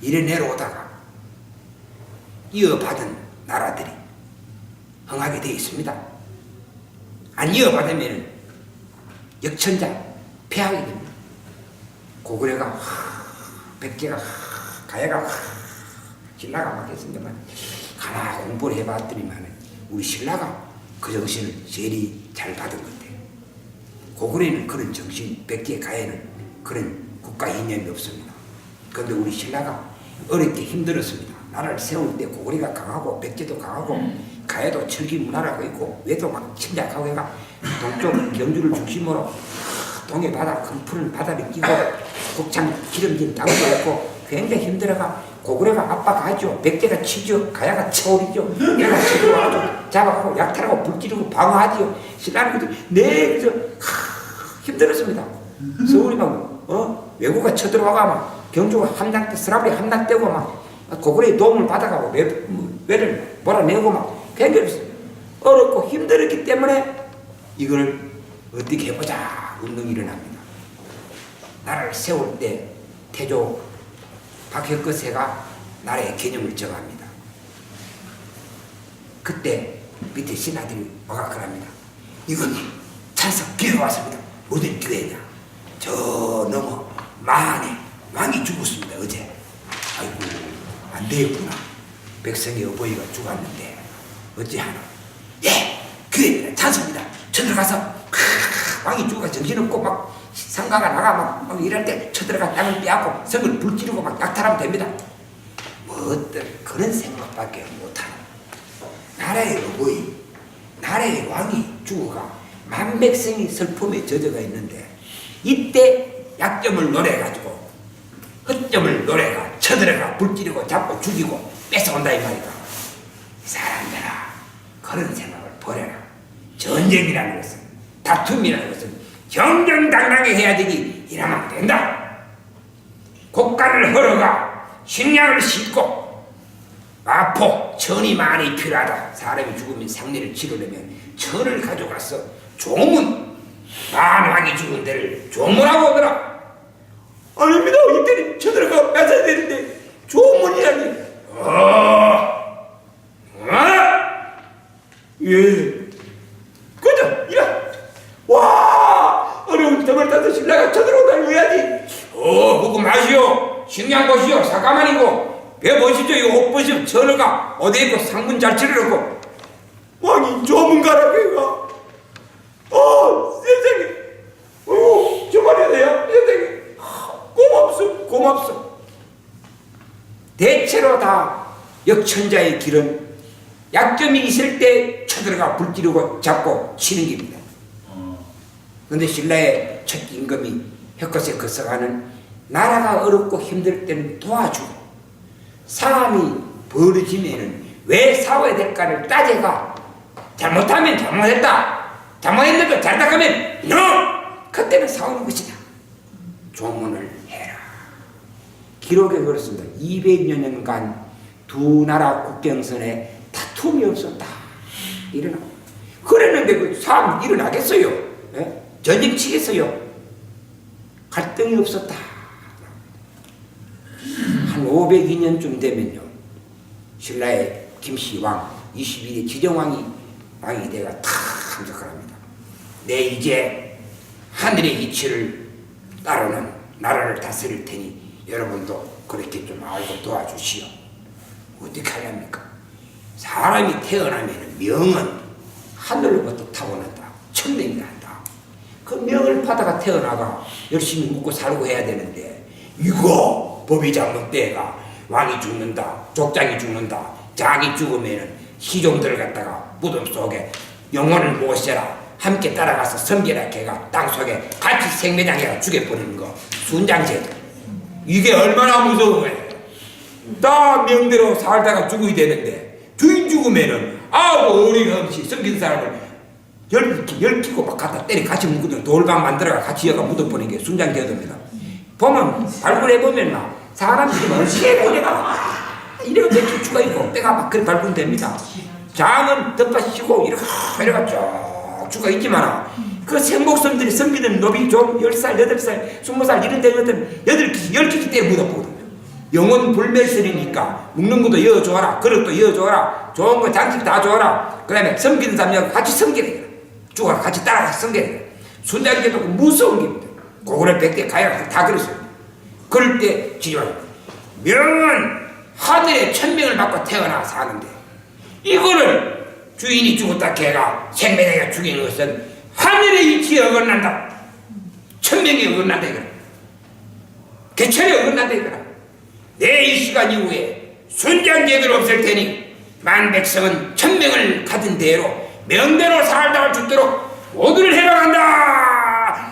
이래 내려오다가 이어받은 나라들이 흥하게 되어 있습니다. 안 이어받으면 역천자 패하게 됩니다. 고구려가 백제가 가야가 신라가 막 했습니다만 가나 공부를 해봤더니만 우리 신라가 그 정신을 제일이 잘 받은 건데 고구려에는 그런 정신, 백제 가에는 그런 국가 이념이 없습니다. 그런데 우리 신라가 어렵게 힘들었습니다. 나라를 세울 때 고구려가 강하고 백제도 강하고 가에도 철기 문화라고 있고 외도 막 침략하고 해가 동쪽 경주를 중심으로 동해 바다 큰 푸른 바다를 끼고 곡창 기름진 땅도 있고 굉장히 힘들어가 고구려가 압박하죠. 백제가 치죠. 가야가 쳐오르죠. 내가 치고 아주 잡아가고 약탈하고 불지르고 방어하지요. 신라는 그래서 힘들었습니다. 서울이 막 외국가 쳐들어와가 막 경주가 함락 때 서랍이 함락되고 막 고구려의 도움을 받아가고 외를 몰아내고 막 굉장히 어렵고 힘들었기 때문에 이걸 어떻게 해보자 운동이 일어납니다. 나라를 세울 때 태조 박혁거세가 나라의 개념을 정합니다. 그때 밑에 신하들이 와가 그럽니다. 이건 찬석 기회가 왔습니다. 어딜 기회냐? 저 넘어 만에 왕이 죽었습니다. 어제. 아이고 안 되겠구나. 백성의 어버이가 죽었는데 어찌하나? 예! 기회입니다. 찬석입니다. 쳐들어가서 왕이 죽어가 정신없고 막 상가가 나가 막 이럴 때 쳐들어가 땅을 빼앗고 성을 불지르고 막 약탈하면 됩니다. 뭐 어떤 그런 생각밖에 못하는 나라의 어버이, 나라의 왕이 죽어가 만백성이 슬픔에 젖어가 있는데 이때 약점을 노려가지고 헛점을 노려가 쳐들어가 불지르고 잡고 죽이고 뺏어온다 이 말이다. 사람들아 그런 생각을 버려라. 전쟁이라는 것은 다툼이라는 것은 정정당당하게 해야 되지 이러면 안 된다. 곡간을 걸어가 식량을 싣고 마포 천이 많이 필요하다. 사람이 죽으면 상례를 치르려면 천을 가져가서 조문 만왕이 죽은 데를 조문하고 오더라. 아닙니다. 이때는 쳐들어가 뺏어야 되는데 조문이라니. 예. 그죠? 이라. 와! 어려운 덤을 따서 신라가 쳐들어온다고 해야지. 그거 마시오. 식량 보시오. 사가만이고. 배 보시죠. 이거 옷 보시오. 천어가 어디 있고 상문 잘 치르라고. 왕이 조문가라고 해가. 세상에. 저말해야 돼요. 세상에. 고맙소. 대체로 다 역천자의 길은 약점이 있을 때 쳐들어가 불지르고 잡고 치는 길입니다. 그런데 신라의 첫 임금이 혁거세 거서가는 나라가 어렵고 힘들 때는 도와주고 사람이 벌어지면은 왜 싸워야 될까를 따져가 잘못하면 잘못했다. 잘못했는데 잘했다 하면 NO! 그때는 싸우는 것이다. 조문을 해라. 기록에 그렇습니다. 200여 년간 두 나라 국경선에 다툼이 없었다. 일어나. 그랬는데 그 싸움 일어나겠어요? 예? 전쟁 치겠어요? 갈등이 없었다. 한 502년쯤 되면요. 신라의 김씨왕 22대 지정왕이 왕이 돼가 탁 참석을 합니다. 내 이제 하늘의 이치를 따르는 나라를 다스릴 테니 여러분도 그렇게 좀 알고 도와주시오. 어떻게 하렵니까? 사람이 태어나면 명은 하늘로부터 타고난다. 천명이라 한다. 그 명을 받아가 태어나가 열심히 묵고 살고 해야 되는데 이거 법이 잘못돼가 왕이 죽는다. 족장이 죽는다. 장이 죽으면은 시종들을 갖다가 무덤 속에 영혼을 모셔라. 함께 따라가서 섬기라 해가 땅속에 같이 생매장해가 죽여버리는 거. 순장제도. 이게 얼마나 무서운 거예요. 다 명대로 살다가 죽어야 되는데 주인 죽으면은 어리가 없이 섬긴 사람을 열키고 막 갖다 때리 같이 묻거든. 돌방 만들어가 같이 여가 묻어버리는 게 순장제도입니다. 보면 발굴해보면 막 사람들이 어떻게 이래가 몇 주가 있고 때가 막 그래 발굴됩니다. 장은 덮어씌고 이래가 쭉 주가 있지만 그 생목섬들이 섬기는 노비 좀 10살, 8살, 20살 이런 데는 10기씩 때 묻어보거든요. 영혼 불멸설이니까 묵는 것도 이어줘라. 그릇도 이어줘라. 좋은 거 장식 다 줘라. 그 다음에 섬기는 사람하고 같이 섬기래. 주가 같이 따라가서 섬기래. 순장제도 무서운 겁니다. 고구려 백대 가야 다 그랬어요. 그럴 때 지존 명은 하늘의 천명을 받고 태어나 사는데 이거를 주인이 죽었다 개가 생매대가 죽인 것은 하늘의 이치에 어긋난다. 천명에 어긋난다 이거라. 개천에 어긋난다 이거라. 내 이 시간 이후에 순장제들 없을 테니 만백성은 천명을 가진 대로 명대로 살다 죽도록 모두를 해방한다.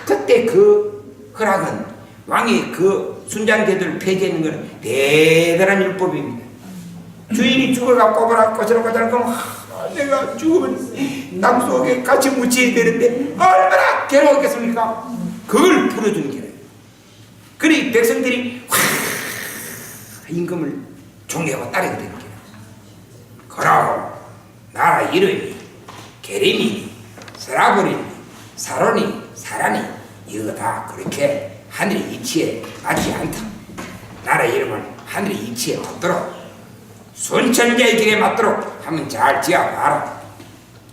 그때 그 허락은 왕이 그 순장제들을 폐지하는 것은 대단한 율법입니다. 주인이 죽어가 꼬부라 꼬질꼬질 그러면 내가 죽으면 땅 속에 같이 묻혀야 되는데 얼마나 괴로웠겠습니까? 그걸 풀어주는 길이에요. 그러니 백성들이 임금을 존경하고 따르게 되는 길이에요. 그러고 나라 이름이 게리니 서라보리니 사로니 사라니 이거 다 그렇게 하늘의 이치에 맞지 않다. 나라 이름을 하늘의 이치에 맞도록 순천자의 길에 맞도록 하면 잘 지어봐라.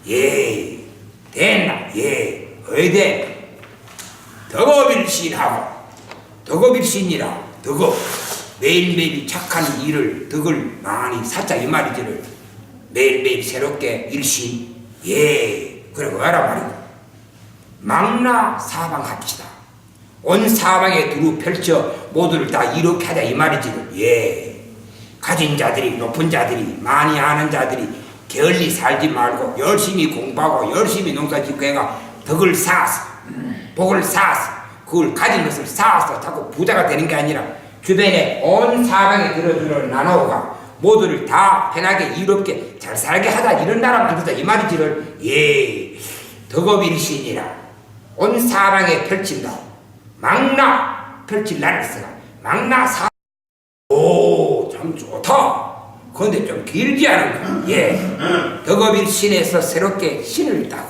예, 됐나? 예, 의대 덕업일신하고 덕업일신이라 덕업 매일매일 착한 일을 덕을 많이 사자 이 말이지를 매일매일 새롭게 일신 예, 그리고 하라 말이고 망나 사방합시다. 온 사방에 두루 펼쳐 모두를 다 이렇게 하자 이 말이지를 예. 가진 자들이 높은 자들이 많이 아는 자들이 게을리 살지 말고 열심히 공부하고 열심히 농사짓고 해가 덕을 쌓아서 복을 쌓아서 그걸 가진 것을 쌓아서 자꾸 부자가 되는 게 아니라 주변에 온 사방에 들어들어 나눠가 모두를 다 편하게 이롭게 잘 살게 하자 이런 나라 만들자 이 말이지를 예 덕업일신이라 온 사방에 펼친다. 망나 펼칠 날을 쓰라. 망나 사 오, 참 좋다. 그런데 좀 길지 않은가? 예. 덕업일신에서 새롭게 신을 따고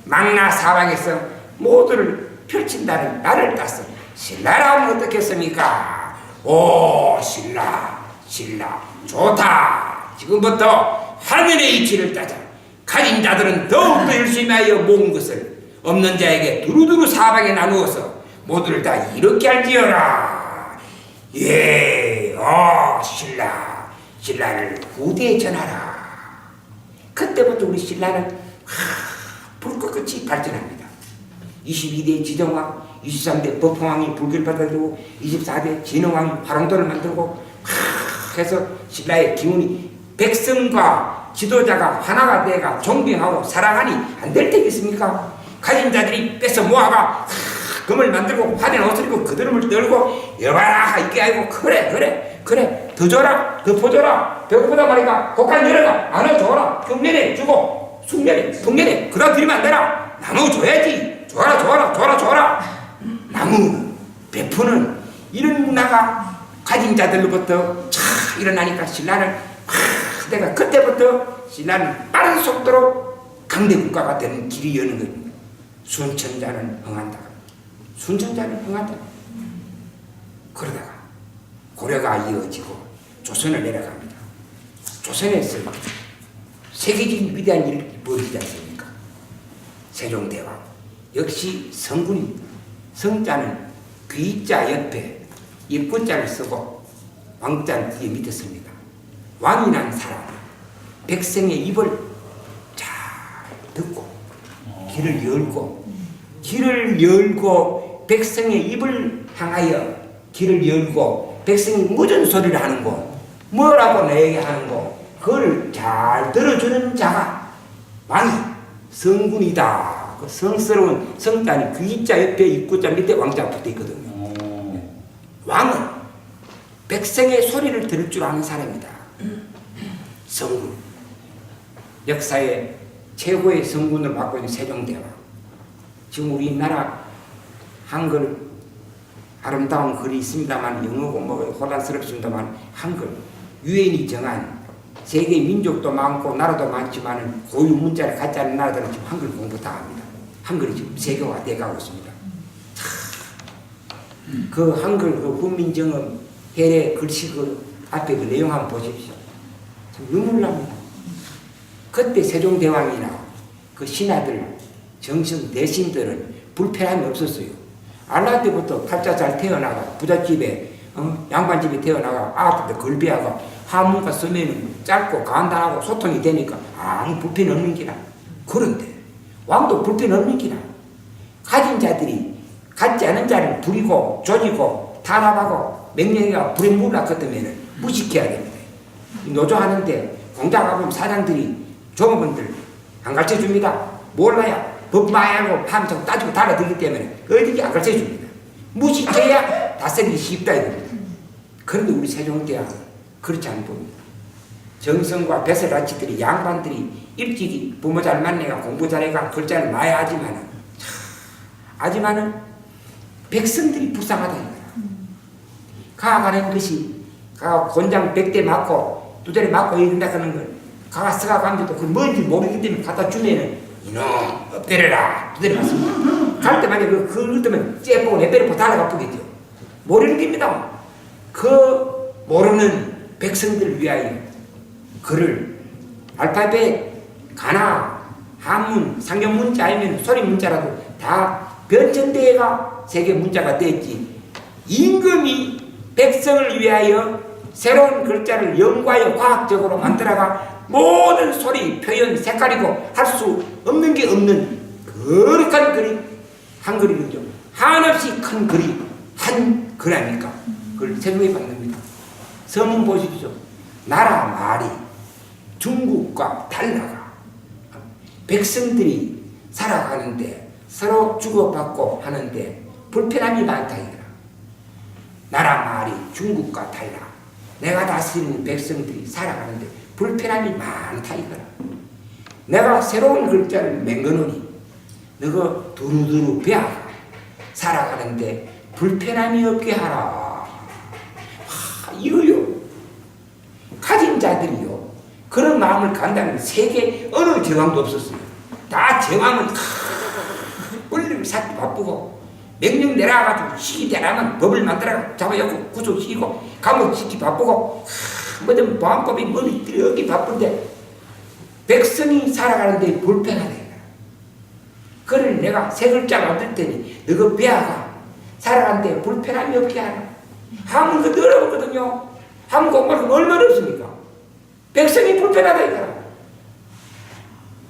망나 사방에서 모두를 펼친다는 날을 땄어. 신라라면 어떻겠습니까? 오, 신라, 신라, 좋다. 지금부터 하늘의 이치를 따자. 가진 자들은 더욱더 열심히 하여 모은 것을 없는 자에게 두루두루 사방에 나누어서 모두를 다 이렇게 할지어라. 예, 신라, 신라를 후대에 전하라. 그때부터 우리 신라는 불꽃같이 발전합니다. 22대 지정왕, 23대 법흥왕이 불교를 받아들고 24대 진흥왕이 화롱도를 만들고 해서 신라의 기운이 백성과 지도자가 하나가 돼가 존경하고 사랑하니 안 될 때겠습니까? 가진 자들이 뺏어 모아가 금을 만들고 화려한 옷을 입고 그드름을 떨고 여봐라 이게 아니고 그래 더 줘라 더 퍼줘라 배고프다 말이가 곡간 열어가 나눠줘라 흉년에 주고 숙년에 풍년에 그다 드리면 안 되나 나눠줘야지 줘라 나무 베푸는 이런 문화가 가진 자들로부터 차 일어나니까 신라는 내가 그때부터 신라는 빠른 속도로 강대 국가가 되는 길이 여는 겁니다. 순천자는 흥한다. 순천자는 흥한다. 그러다가 고려가 이어지고 조선을 내려갑니다. 조선에서 세계적인 위대한 일이 벌어지지 않습니까? 세종대왕 역시 성군입니다. 성자는 귀자 옆에 입구자를 쓰고 왕자는 뒤에 밑에 씁니다. 왕이란 사람은 백성의 입을 잘 듣고 길을 열고 백성의 입을 향하여 길을 열고 백성이 무슨 소리를 하는 거 뭐라고 내게 하는 거 그걸 잘 들어주는 자가 왕이 성군이다. 그 성스러운 성자는 귀자 옆에 입구자 밑에 왕자 붙어 있거든요. 왕은 백성의 소리를 들을 줄 아는 사람이다. 성군 역사의 최고의 성군을 맡고 있는 세종대왕 지금 우리나라 한글 아름다운 글이 있습니다만 영어고 뭐 혼란스럽습니다만 한글 유엔이 정한 세계 민족도 많고 나라도 많지만 고유 문자를 갖지 않은 나라들은 지금 한글 공부 다 합니다. 한글이 지금 세계화 돼가고 있습니다. 그 한글 그 훈민정음 해례 글씨 그 앞에 그 내용 한번 보십시오. 참 눈물 납니다. 그때 세종대왕이나 그 신하들 정신 대신들은 불편함이 없었어요. 알라 때부터 팔자 잘 태어나가 부잣집에 양반집에 태어나가 아들한테 걸비하고 한문과 쓰면은 짧고 간단하고 소통이 되니까 아무 불편 없는 기라. 그런데 왕도 불편 없는 기라. 가진 자들이 갖지 않은 자를 부리고 조지고 탄압하고 명령해가 불에 물락거든면은 무식해야 됩니다. 노조하는데 공장 가보면 사장들이 종업원들 안 가르쳐줍니다. 몰라야 법 많이 알고 함정 따지고 달아들기 때문에 어디게 안 가르쳐줍니다. 무식해야 다스리기 쉽다 이겁니다. 그런데 우리 세종대왕은 그렇지 않은 봅니다. 정성과 배설라치들이 양반들이 일찍이 부모 잘 만나가 공부 잘해가 글자를 많이 하지만은 백성들이 불쌍하다 이거야. 가가는 것이 가 곤장 100대 맞고 2대를 맞고 이런다 하는 걸 가가 써가면서도 그 뭔지 모르기 때문에 갖다 주면은 이놈 엎드려라 2대를 맞습니다. 갈 때마다 그걸 뜨면 째보고 내 배를 달아가 뿌겠죠. 모르는 겁니다. 그 모르는 백성들을 위하여 글을 알파벳, 가나, 한문, 상경 문자 아니면 소리 문자라도 다 변천대가 세계 문자가 됐지. 임금이 백성을 위하여 새로운 글자를 연구하여 과학적으로 만들어가 모든 소리, 표현, 색깔이고 할 수 없는 게 없는 거룩한 글이 한글이거든요. 한없이 큰 글이 한글 아닙니까? 그걸 세종이 만듭니다. 서문 보십시오. 나라 말이 중국과 달라가 백성들이 살아가는데 서로 주고받고 하는데 불편함이 많다 이거라. 나라 말이 중국과 달라. 내가 다스리는 백성들이 살아가는데 불편함이 많다 이거라. 내가 새로운 글자를 맹거노니 너가 두루두루 배워가 살아가는데 불편함이 없게 하라. 이거요. 가진 자들이요. 그런 마음을 간다면 세계 어느 제왕도 없었어요. 다 제왕은 원리를 쌓기 바쁘고 명령 내려가지고 시기 되라면 법을 만들어 잡아놓고 구속시키고 감옥시키기 바쁘고 뭐든 보안법이 머리 들여기 바쁜데 백성이 살아가는데 불편하다. 그를 내가 세 글자 만들 테니 너가 배워가 살아가는데 불편함이 없게 하라. 한문 그 어려웠거든요. 한문 공부하면 얼마나 없습니까? 백성이 불편하다 이거라.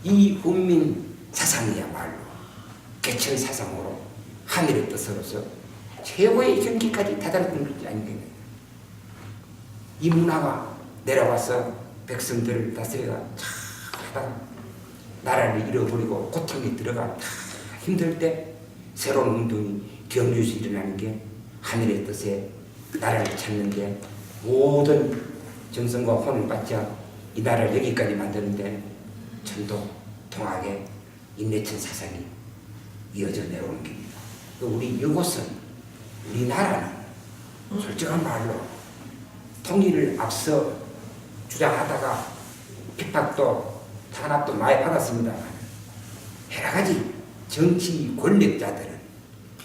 이 훈민 사상이야말로 개천 사상으로 하늘의 뜻으로서 최고의 경기까지 다다랐던 것이 아니겠느냐. 이 문화가 내려와서 백성들을 다스려가 하다가 나라를 잃어버리고 고통에 들어가 다 힘들 때 새로운 운동이 경주에서 일어나는 게 하늘의 뜻에 나라를 찾는데 모든 정성과 혼을 바쳐 이 나라를 여기까지 만드는데 전도 통하게 인내천 사상이 이어져 내려오는 겁니다. 우리 이곳은 우리나라는 솔직한 말로 통일을 앞서 주장하다가 핍박도 탄압도 많이 받았습니다만 여러 가지 정치 권력자들은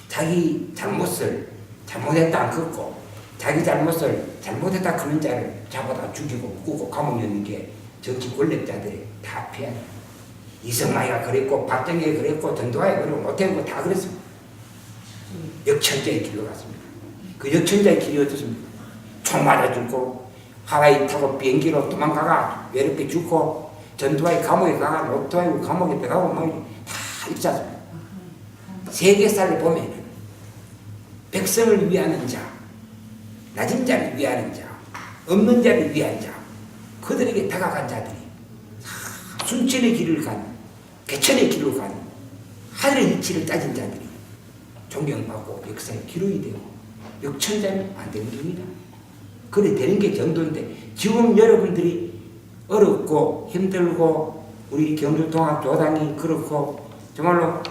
자기 잘못을 잘못했다 안 걷고 자기 잘못을 잘못했다 그런 자를 잡아다 죽이고 묶고 감옥에 넣는 게 정치 권력자들이 다 피하는. 이승만이가 그랬고 박정희가 그랬고 전두환이가 그랬고 노태우가 다 그랬습니다. 역천자의 길로 갔습니다. 그 역천자의 길이 어떻습니까? 총 맞아 죽고 하와이 타고 비행기로 도망가가 외롭게 죽고 전두환이 감옥에 가가 노태우 감옥에 들어가고 다 있지 않습니까? 세계사를 보면은 백성을 위하는 자, 낮은 자를 위하는 자, 없는 자를 위한 자, 그들에게 다가간 자들이 순천의 길을 간, 개천의 길을 간, 하늘의 이치를 따진 자들이 존경받고 역사의 기록이 되고 역천자는 안 되는 겁니다. 그래 되는 게 정도인데 지금 여러분들이 어렵고 힘들고 우리 경주통합조당이 그렇고 정말로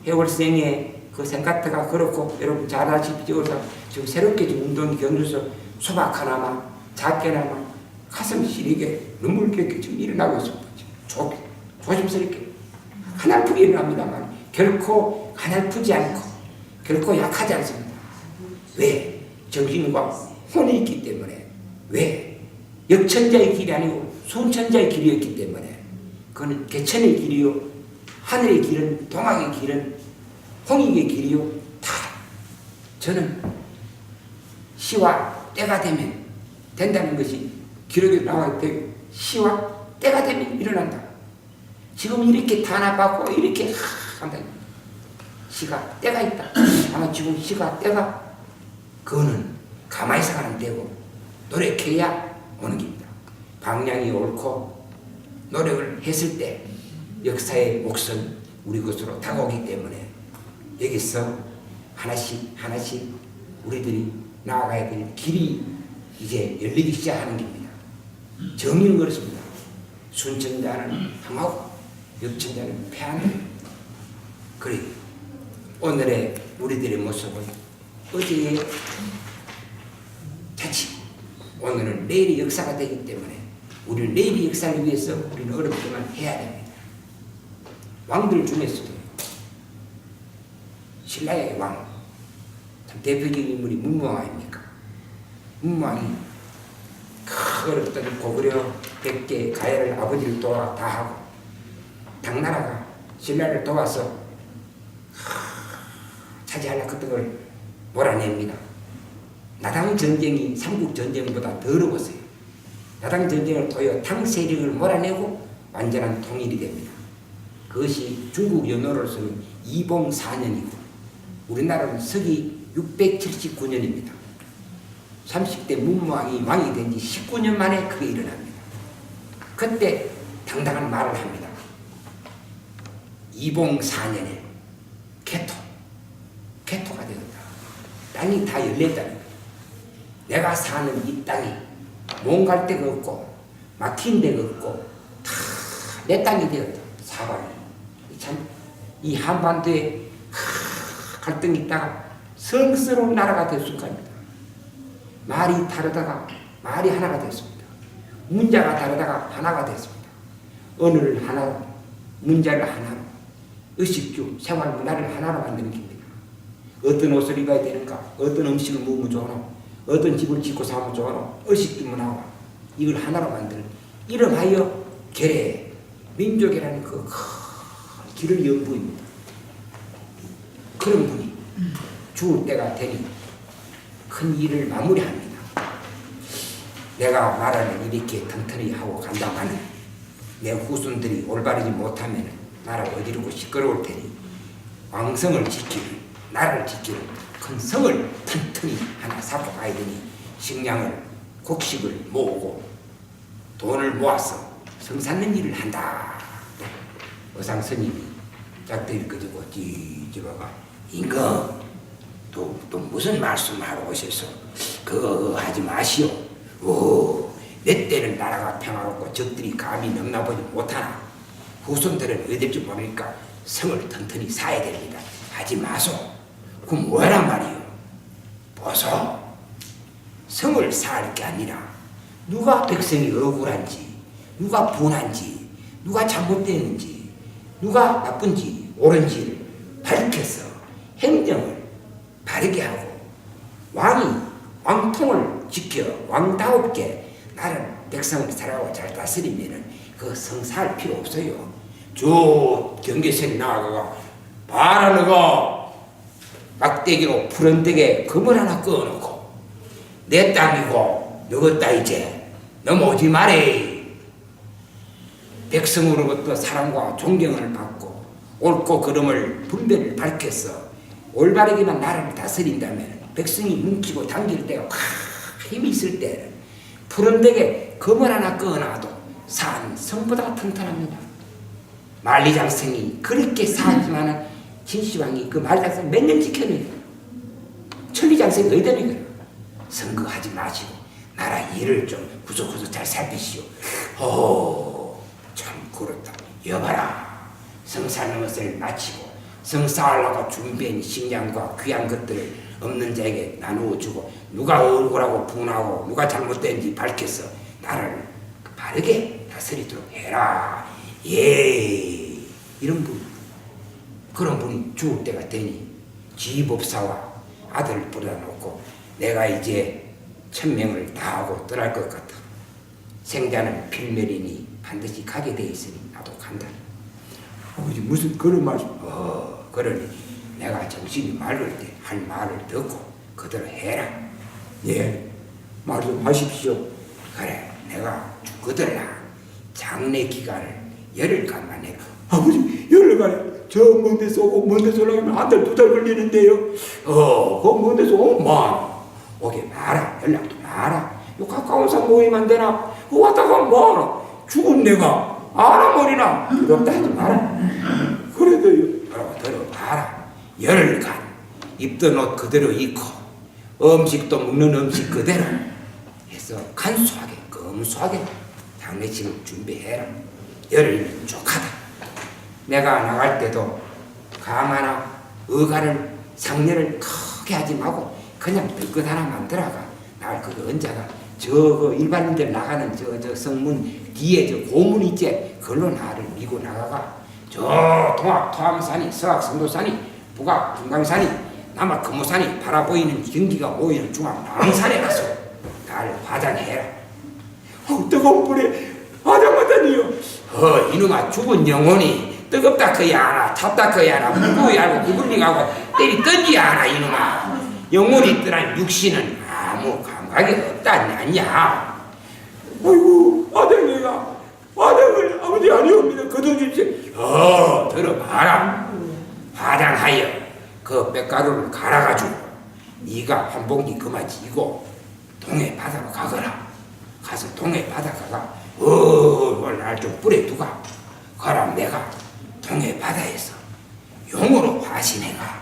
해월생의 그 생각가 그렇고 여러분 잘 아시죠? 지금 새롭게 지금 운동이 경주에서 소박 하나만 작게나마 가슴 시리게 눈물겹게 지금 일어나고 있습니다. 조심스럽게 하나프게 일어납니다만 결코 하나프지 않고 결코 약하지 않습니다. 왜? 정신과 혼이 있기 때문에. 왜? 역천자의 길이 아니고 순천자의 길이었기 때문에. 그건 개천의 길이요, 하늘의 길은, 동학의 길은, 홍익의 길이요, 다 저는 시와 때가 되면 된다는 것이 기록에 나와 있대. 시와 때가 되면 일어난다. 지금 이렇게 탄압받고 이렇게 한다. 시가 때가 있다. 아마 지금 시가 때가 그거는 가만히 있어가 안 되고 노력해야 오는 겁니다. 방향이 옳고 노력을 했을 때 역사의 몫은 우리 것으로 다가오기 때문에 여기서 하나씩 하나씩 우리들이 나아가야 될 길이 이제 열리기 시작하는 겁니다. 정의는 그렇습니다. 순천자는 항하고 역천자는 패한다. 그래 오늘의 우리들의 모습은 어제의 자치, 오늘은 내일의 역사가 되기 때문에 우리는 내일의 역사를 위해서 우리는 어렵지만 해야 됩니다. 왕들 중에서도 신라의 왕, 참 대표적인 인물이 문무왕 아닙니까? 문무왕이 어렵던 고구려 백제 가야를 아버지를 도와 다 하고 당나라가 신라를 도와서 차지하려고 했던 걸 몰아냅니다. 나당 전쟁이 삼국 전쟁보다 더 어려웠어요. 나당 전쟁을 통해 당 세력을 몰아내고 완전한 통일이 됩니다. 그것이 중국 연호로서는 이봉 4년이고 우리나라는 서기 679년입니다. 30대 문무왕이 왕이 된 지 19년 만에 그게 일어납니다. 그때 당당한 말을 합니다. 이봉 4년에 개토가 되었다. 땅이 다 열렸다는 거예요. 내가 사는 이 땅이 몸갈 데가 없고 막힌 데가 없고 다 내 땅이 되었다. 사관이 참 이 한반도에 갈등이 있다가 성스러운 나라가 될 순간입니다. 말이 다르다가 말이 하나가 됐습니다. 문자가 다르다가 하나가 됐습니다. 언어를 하나로, 문자를 하나로, 의식주, 생활 문화를 하나로 만드는 겁니다. 어떤 옷을 입어야 되는가, 어떤 음식을 먹으면 좋으노, 어떤 집을 짓고 사면 좋으노, 의식주 문화와 이걸 하나로 만드는 이름하여 계례, 민족이라는 그 큰 길을 연 분입니다. 그런 분이 죽을 때가 되니 큰 일을 마무리합니다. 내가 말하는 이렇게 튼튼히 하고 간다마는 내 후손들이 올바르지 못하면 나라 어지르고 시끄러울 테니 왕성을 지키는 나라를 지키는 큰 성을 튼튼히 하나 쌓고 가야 되니 식량을 곡식을 모으고 돈을 모아서 성 쌓는 일을 한다. 어상 스님이 짝대기를 끄집고 뒤집어가 임금 또 무슨 말씀하러 오셔서 그거 하지 마시오. 내 때는 나라가 평화롭고 적들이 감히 넘나보지 못하나 후손들은 어딜 줄 모르니까 성을 튼튼히 쌓아야 됩니다. 하지 마소. 그럼 뭐란 말이오? 보소. 성을 쌓을 게 아니라 누가 백성이 억울한지 누가 분한지 누가 잘못되는지 누가 나쁜지 옳은지를 밝혀서 행정을 바르게 하고 왕이 왕통을 지켜 왕다웁게 나라를 백성을 살아가고 잘 다스리면은 그 성사할 필요 없어요. 저 경계선에 나가가 봐라 너가 막대기로 푸른 덱에 금을 하나 꺼놓고 내 땅이고 너희 땅이제 넘어오지 말해. 백성으로부터 사랑과 존경을 받고 옳고 그름을 분별을 밝혀서 올바르게만 나라를 다스린다면 백성이 뭉치고 당길 때가 힘이 있을 때는 푸른 덱에 금을 하나 꺼놔도 산 성보다 튼튼합니다. 만리장성이 그렇게 사지만은 진시황이 그 만리장성 몇 년 지켜내요. 천리장성이 어디다니 그래요. 선거하지 마시고 나라 일을 좀 구석구석 잘 살피시오. 참 그렇다. 여봐라. 성 쌓는 것을 마치고 성 쌓으려고 준비한 식량과 귀한 것들을 없는 자에게 나누어 주고 누가 억울하고 분하고 누가 잘못된지 밝혀서 나라를 바르게 다스리도록 해라. 예. 이런 분. 그런 분이 죽을 때가 되니 지법사와 아들을 불러다 놓고 내가 이제 천명을 다하고 떠날 것 같아. 생자는 필멸이니 반드시 가게 돼 있으니 나도 간다. 아버지 무슨 그런 말씀? 그러니 내가 정신이 맑을 때 할 말을 듣고 그대로 해라. 예. 말씀하십시오. 그래, 내가 죽거들라 장례 기간을 열흘간만 해라. 아버지, 열흘간에 저 먼 데서 오고 먼 데서 오려면 한 달, 두 달 걸리는데요. 그 먼 데서 오면 오게 마라. 연락도 마라. 요 가까운 산 모이면 되나? 왔다가 뭐하나? 죽은 내가 알아버리나? 그렇다 하지 마라. 그래도요, 들어봐라. 열흘간 입던 옷 그대로 입고 음식도 먹는 음식 그대로 해서 간소하게 검소하게 장례식을 준비해라. 열흘이면 족하다. 내가 나갈 때도 가마나 의가를 상례를 크게 하지 말고 그냥 들것 하나만 들어가. 나갈 그 언제가 저 일반인들 나가는 저 성문 뒤에 저 고문 있지? 그걸로 나를 밀고 나가가 저 동학 토암산이 서학 성도산이 북학 중강산이 남학 금호산이 바라보이는 경기가 모이는 중앙 남산에 가서 나를 화장해라. 뜨거운 불에 화장하다니요. 이놈아 죽은 영혼이 뜨겁다 커야 하나 찹다 커야 하나 무거워야 하고 구불링하고 때리 던지야 하나 이놈아. 영혼이 떠난 육신은 아무 감각이 없다니 아니야. 아이고 화장내가 화장을 아버지 아니옵니다. 거둬주세요. 들어봐라. 화장하여 그 빽가루를 갈아가지고 네가 한 봉지 그만 지고 동해 바다로 가거라. 가서 동해 바다 가가 날 좀 뿌려 두가. 그럼 내가 동해 바다에서 용으로 화신해가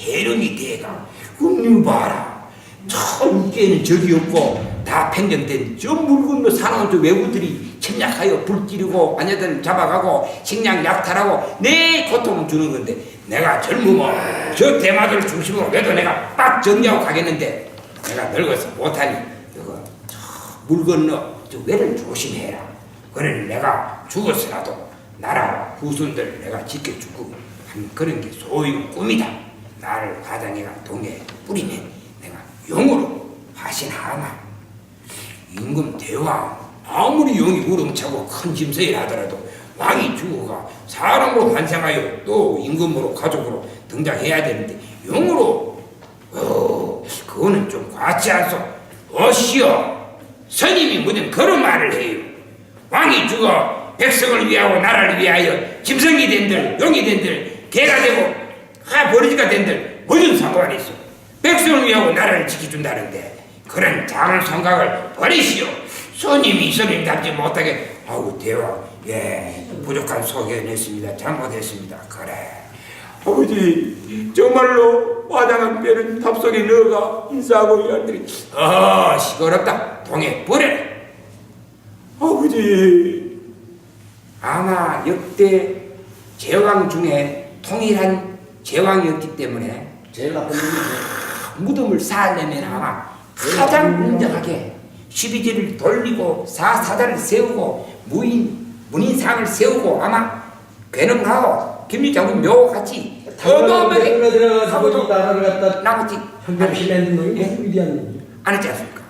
해령이 돼가. 그럼 봐라. 참 이게는 적이 없고 다 팽정된 저 물 건너 사나운 저 외구들이 침략하여 불 지르고 아녀들 잡아가고 식량 약탈하고 내 고통을 주는 건데 내가 젊으면 저 대마들 중심으로 그래도 내가 빡 정리하고 가겠는데 내가 늙어서 못하니 이거 물 건너 저 외를 조심해라. 그래 내가 죽었으라도 나라 후손들 내가 지켜주고 한 그런 게 소유 꿈이다. 나를 화장해가 동에 뿌리면 내가 용으로 화신하마. 임금 대왕 아무리 용이 우렁차고 큰 짐승이라 하더라도 왕이 죽어가 사람으로 환생하여 또 임금으로 가족으로 등장해야 되는데 용으로 그거는 좀 과하지 않소. 어시여 스님이 무슨 그런 말을 해요. 왕이 죽어 백성을 위하고 나라를 위하여 짐승이 된들 용이 된들 개가 되고 버리지가 된들 무슨 상관이 있어. 백성을 위하고 나라를 지켜준다는데 그런 작은 생각을 버리시오. 스님이 스님답지 못하게 아우 대왕 부족한 소견이었습니다. 잘못했습니다. 그래 아버지 정말로 화장한 뼈를 탑속에 넣어가 인사하고 이란들이 시끄럽다. 동해 버려. 아버지 아마 역대 제왕 중에 통일한 제왕이었기 때문에 제일 나쁜 놈이 무덤을 쌓으려면 아마 가장 공정하게 12지를 돌리고 사사단을 세우고 문인상을 세우고 아마 괴능하고 김유장군 묘같이 어마어마하게 들어가지고 이 나라를 갖다 나머지 현경시 만든 놈이 무슨 위대한 놈이야. 안 했지 않습니까?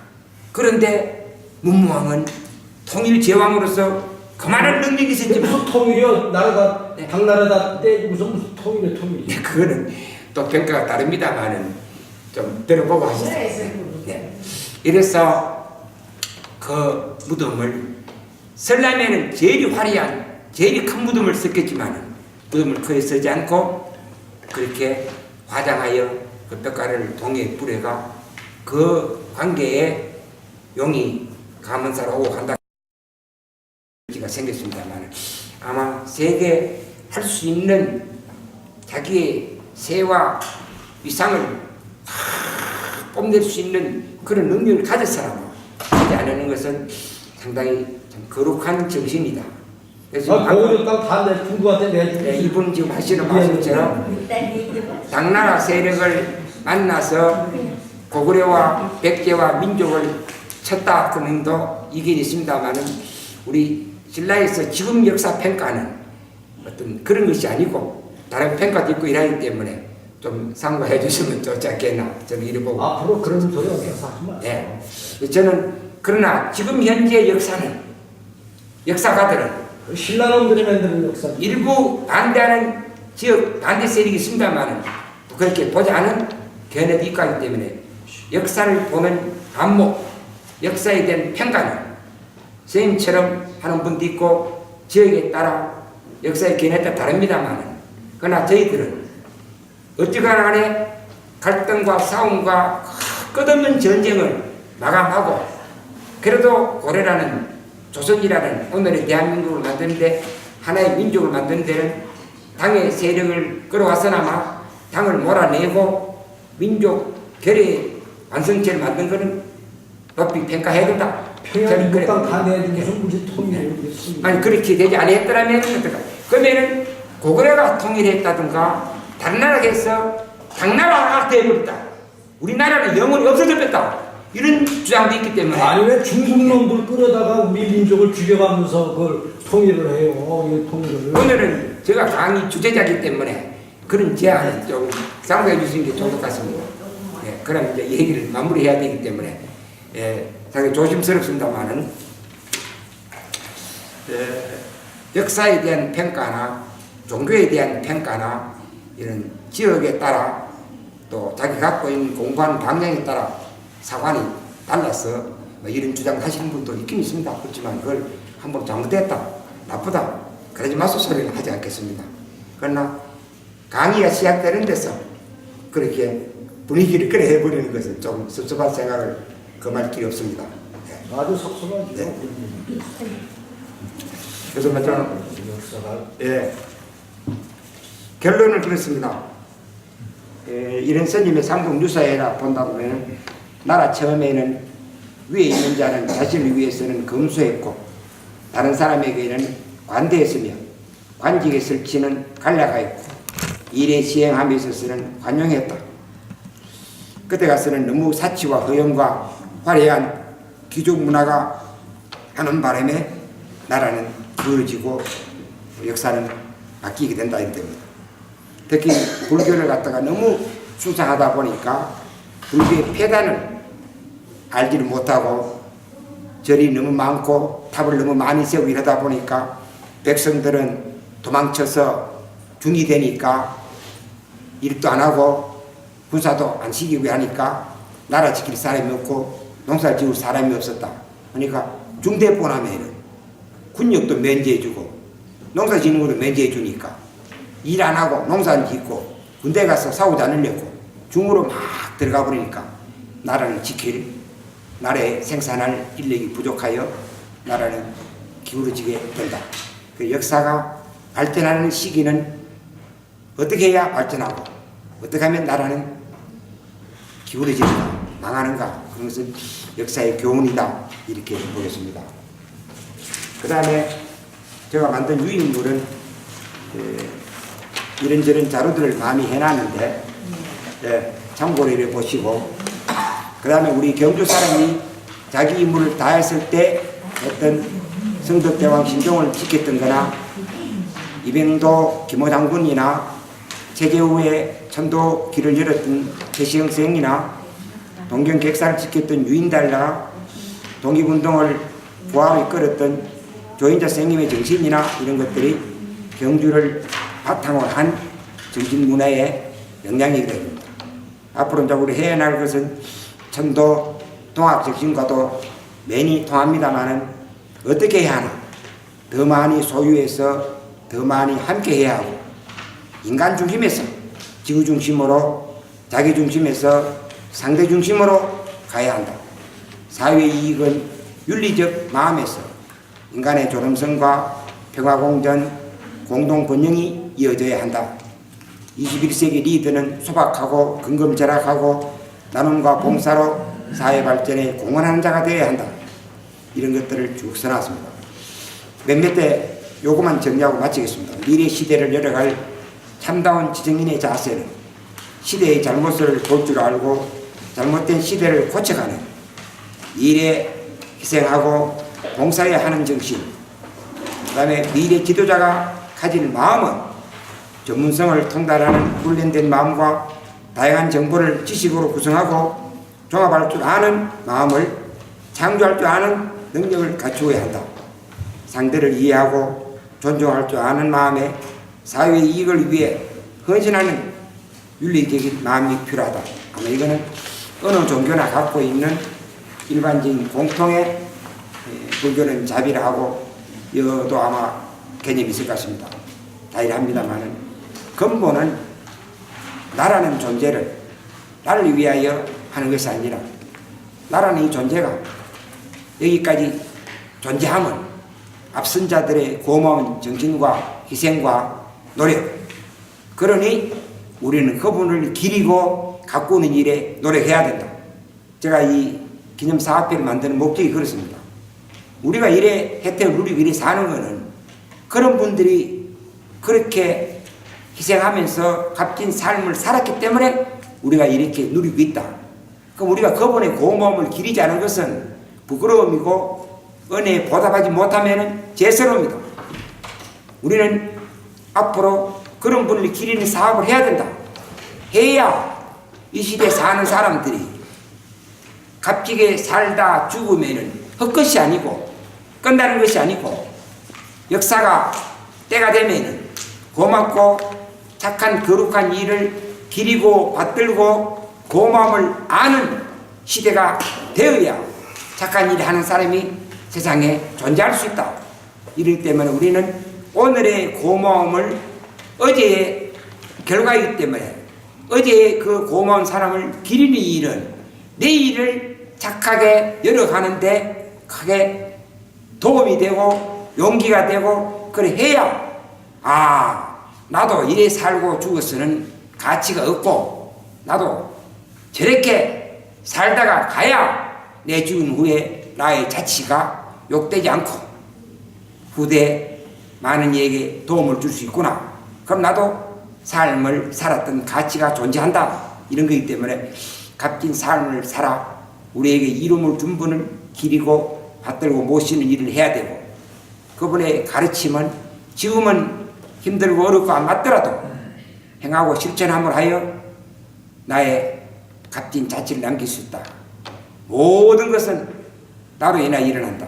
그런데 문무왕은 통일 제왕으로서 그만한 능력이 있었지만 무슨 통일이요? 나라가 네. 당나라다 때 무슨 통일이야 통일이. 그거는 또 평가가 다릅니다만은 좀 들어보고 하시죠. 네. 이래서 그 무덤을 설날에는 제일 화려한 제일 큰 무덤을 썼겠지만은 무덤을 거의 쓰지 않고 그렇게 화장하여 그 뼈가루를 동해에 뿌려가 그 관계에 용이 가문사로 오고 간다 가 생겼습니다만 아마 세계 할 수 있는 자기의 세와 위상을 뽐낼 수 있는 그런 능력을 가진 사람은 하지 않는 것은 상당히 좀 거룩한 정신이다. 그래서 거기도 다 중국한테 내주고 이분 지금 하시는 말씀처럼 당나라 세력을 만나서 고구려와 백제와 민족을 쳤다 그 명도 이견이 있습니다만은 우리 신라에서 지금 역사 평가는 어떤 그런 것이 아니고 다른 평가도 있고 이러기 때문에 좀 참고해 주시면 좋지 않겠나 저는 이래 보고 앞으로 그런 소리 없어서 하지 마. 네. 저는 그러나 지금 현재 역사는 역사가들은 신라놈들이 만드는 역사. 일부 반대하는 지역 반대 세력이 있습니다만은 그렇게 보지 않은 견해도 있고 하기 때문에 역사를 보는 안목 역사에 대한 평가는 선생님처럼 하는 분도 있고 지역에 따라 역사의 견해에 따라 다릅니다만, 그러나 저희들은 어찌가나 간에 갈등과 싸움과 끝없는 전쟁을 마감하고, 그래도 고려라는 조선이라는 오늘의 대한민국을 만드는데, 하나의 민족을 만드는 데는 당의 세력을 끌어와서나마 당을 몰아내고 민족 결의 완성체를 만든 것은 높이 평가해야 된다. 평양 그래. 북방 다 내주고 무슨 문제 통일을 했습니다. 아니 그렇게 되지 아니했더라면 어떨까? 그러면은 고구려가 통일했다든가 다른 나라에서 당나라가 되어버렸다. 우리나라는 영원히 없어졌다. 이런 주장도 있기 때문에. 아니 왜 중국 놈들 끌어다가 우리 민족을 죽여가면서 그걸 통일을 해요? 이 통일을. 오늘은 제가 강의 주제자이기 때문에 그런 제안을 좀 상고해 주시는 게 좋을 것 같습니다. 예, 그럼 이제 얘기를 마무리해야 되기 때문에 상당히 조심스럽습니다만은 역사에 대한 평가나 종교에 대한 평가나 이런 지역에 따라 또 자기 갖고 있는 공부하는 방향에 따라 사관이 달라서 뭐 이런 주장 하시는 분도 있긴 있습니다. 그렇지만 그걸 한번 잘못됐다, 나쁘다, 그러지 마소 소리를 하지 않겠습니다. 그러나 강의가 시작되는 데서 그렇게 분위기를 끌어해버리는 것은 좀 섭섭한 생각을 금할 길이 없습니다. 네. 아주 섭섭하죠. 네. 그래서 저는 역사가 결론을 그렇습니다. 이런 스님의 삼국유사회라 본다 보면 나라 처음에는 위에 있는 자는 자신을 위해서는 검소했고 다른 사람에게는 관대했으며 관직에 설치는 간략하였고 일에 시행함에 있어서는 관용했다. 그때 가서는 너무 사치와 허영과 화려한 귀족 문화가 하는 바람에 나라는 부러지고 역사는 바뀌게 된다 이런 겁니다. 특히 불교를 갖다가 너무 수상하다 보니까 불교의 폐단을 알지를 못하고 절이 너무 많고 탑을 너무 많이 세우고 이러다 보니까 백성들은 도망쳐서 중이 되니까 일도 안 하고 군사도 안 시키고 하니까 나라 지킬 사람이 없고 농사 지을 사람이 없었다. 그러니까 중대포함에는 군역도 면제해주고 농사 짓는 것도 면제해주니까 일 안 하고 농사 안 짓고 군대 가서 싸우지 않으려고 중으로 막 들어가 버리니까 나라를 지킬 나라에 생산할 인력이 부족하여 나라는 기울어지게 된다. 그 역사가 발전하는 시기는 어떻게 해야 발전하고 어떻게 하면 나라는 기울어지는가 망하는가, 그런 것은 역사의 교훈이다 이렇게 보겠습니다. 그 다음에 제가 만든 유인물은 이런저런 자료들을 많이 해놨는데 참고를 해보시고, 그 다음에 우리 경주 사람이 자기 임무를 다했을 때 어떤 성덕대왕 신종을 지켰던 거나 이병도 김호 장군이나 체제후에 천도 길을 열었던 최시영 선생이나 동경 객사를 지켰던 유인달라 독립운동을 부하로 이끌었던 조인자 선생님의 정신이나 이런 것들이 경주를 바탕으로 한 정신문화의 영향력이 됩니다. 앞으로 이제 우리 해야 할 것은 천도 동학 정신과도 매니 통합니다만은 어떻게 해야 하나, 더 많이 소유해서 더 많이 함께 해야 하고 인간 중심에서 지구 중심으로 자기 중심에서 상대 중심으로 가야 한다. 사회 이익은 윤리적 마음에서 인간의 존엄성과 평화공존, 공동번영이 이어져야 한다. 21세기 리더는 소박하고 근검절약하고 나눔과 봉사로 사회 발전에 공헌하는 자가 되어야 한다. 이런 것들을 쭉 써놨습니다. 몇몇 대 요것만 정리하고 마치겠습니다. 미래 시대를 열어갈 참다운 지정인의 자세는 시대의 잘못을 볼 줄 알고 잘못된 시대를 고쳐가는 일에 희생하고 봉사해야 하는 정신, 그 다음에 미래 지도자가 가질 마음은 전문성을 통달하는 훈련된 마음과 다양한 정보를 지식으로 구성하고 종합할 줄 아는 마음을 창조할 줄 아는 능력을 갖추어야 한다. 상대를 이해하고 존중할 줄 아는 마음에 사회 이익을 위해 헌신하는 윤리적인 마음이 필요하다. 아마 이거는 어느 종교나 갖고 있는 일반적인 공통의 불교는 자비를 하고 여도 아마 개념이 있을 것 같습니다. 다일합니다만은 근본은 나라는 존재를 나를 위하여 하는 것이 아니라 나라는 이 존재가 여기까지 존재함은 앞선 자들의 고마운 정신과 희생과 노력, 그러니 우리는 그분을 기리고 가꾸는 일에 노력해야 된다. 제가 이 기념사업회를 만드는 목적이 그렇습니다. 우리가 이래 혜택을 누리고 이래 사는 것은 그런 분들이 그렇게 희생하면서 값진 삶을 살았기 때문에 우리가 이렇게 누리고 있다. 그럼 우리가 그분의 고마움을 기리지 않은 것은 부끄러움이고 은혜에 보답하지 못하면 죄스러움이다. 우리는 앞으로 그런 분을 기리는 사업을 해야 된다. 해야 이 시대에 사는 사람들이 값지게 살다 죽으면은 헛것이 아니고 끝나는 것이 아니고 역사가 때가 되면은 고맙고 착한 거룩한 일을 기리고 받들고 고마움을 아는 시대가 되어야 착한 일을 하는 사람이 세상에 존재할 수 있다. 이렇기 때문에 우리는 오늘의 고마움을 어제의 결과이기 때문에 어제의 그 고마운 사람을 기리는 일은 내일을 착하게 열어가는데 크게 도움이 되고 용기가 되고 그래 해야 나도 이래 살고 죽어서는 가치가 없고 나도 저렇게 살다가 가야 내 죽은 후에 나의 자치가 욕되지 않고 후대 많은 이에게 도움을 줄 수 있구나. 그럼 나도 삶을 살았던 가치가 존재한다. 이런 거기 때문에 값진 삶을 살아 우리에게 이름을 준 분을 기리고 받들고 모시는 일을 해야 되고 그분의 가르침은 지금은 힘들고 어렵고 안 맞더라도 행하고 실천함을 하여 나의 값진 자치를 남길 수 있다. 모든 것은 나로 인하여 일어난다.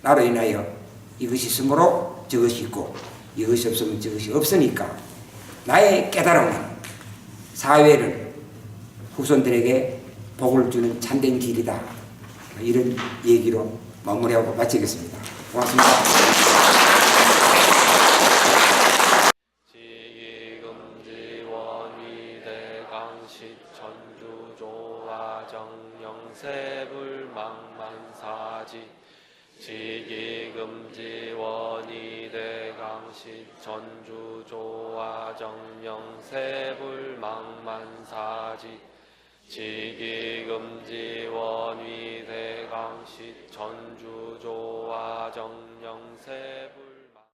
나로 인하여 이것이 있으므로 저것이 있고 이것이 없으면 저것이 없으니까 나의 깨달음은 사회를 후손들에게 복을 주는 참된 길이다. 이런 얘기로 마무리하고 마치겠습니다. 고맙습니다. 지기금지원이대강시 전주조화정영세불망만사지 지기금지원이대강시 전주조화정영세불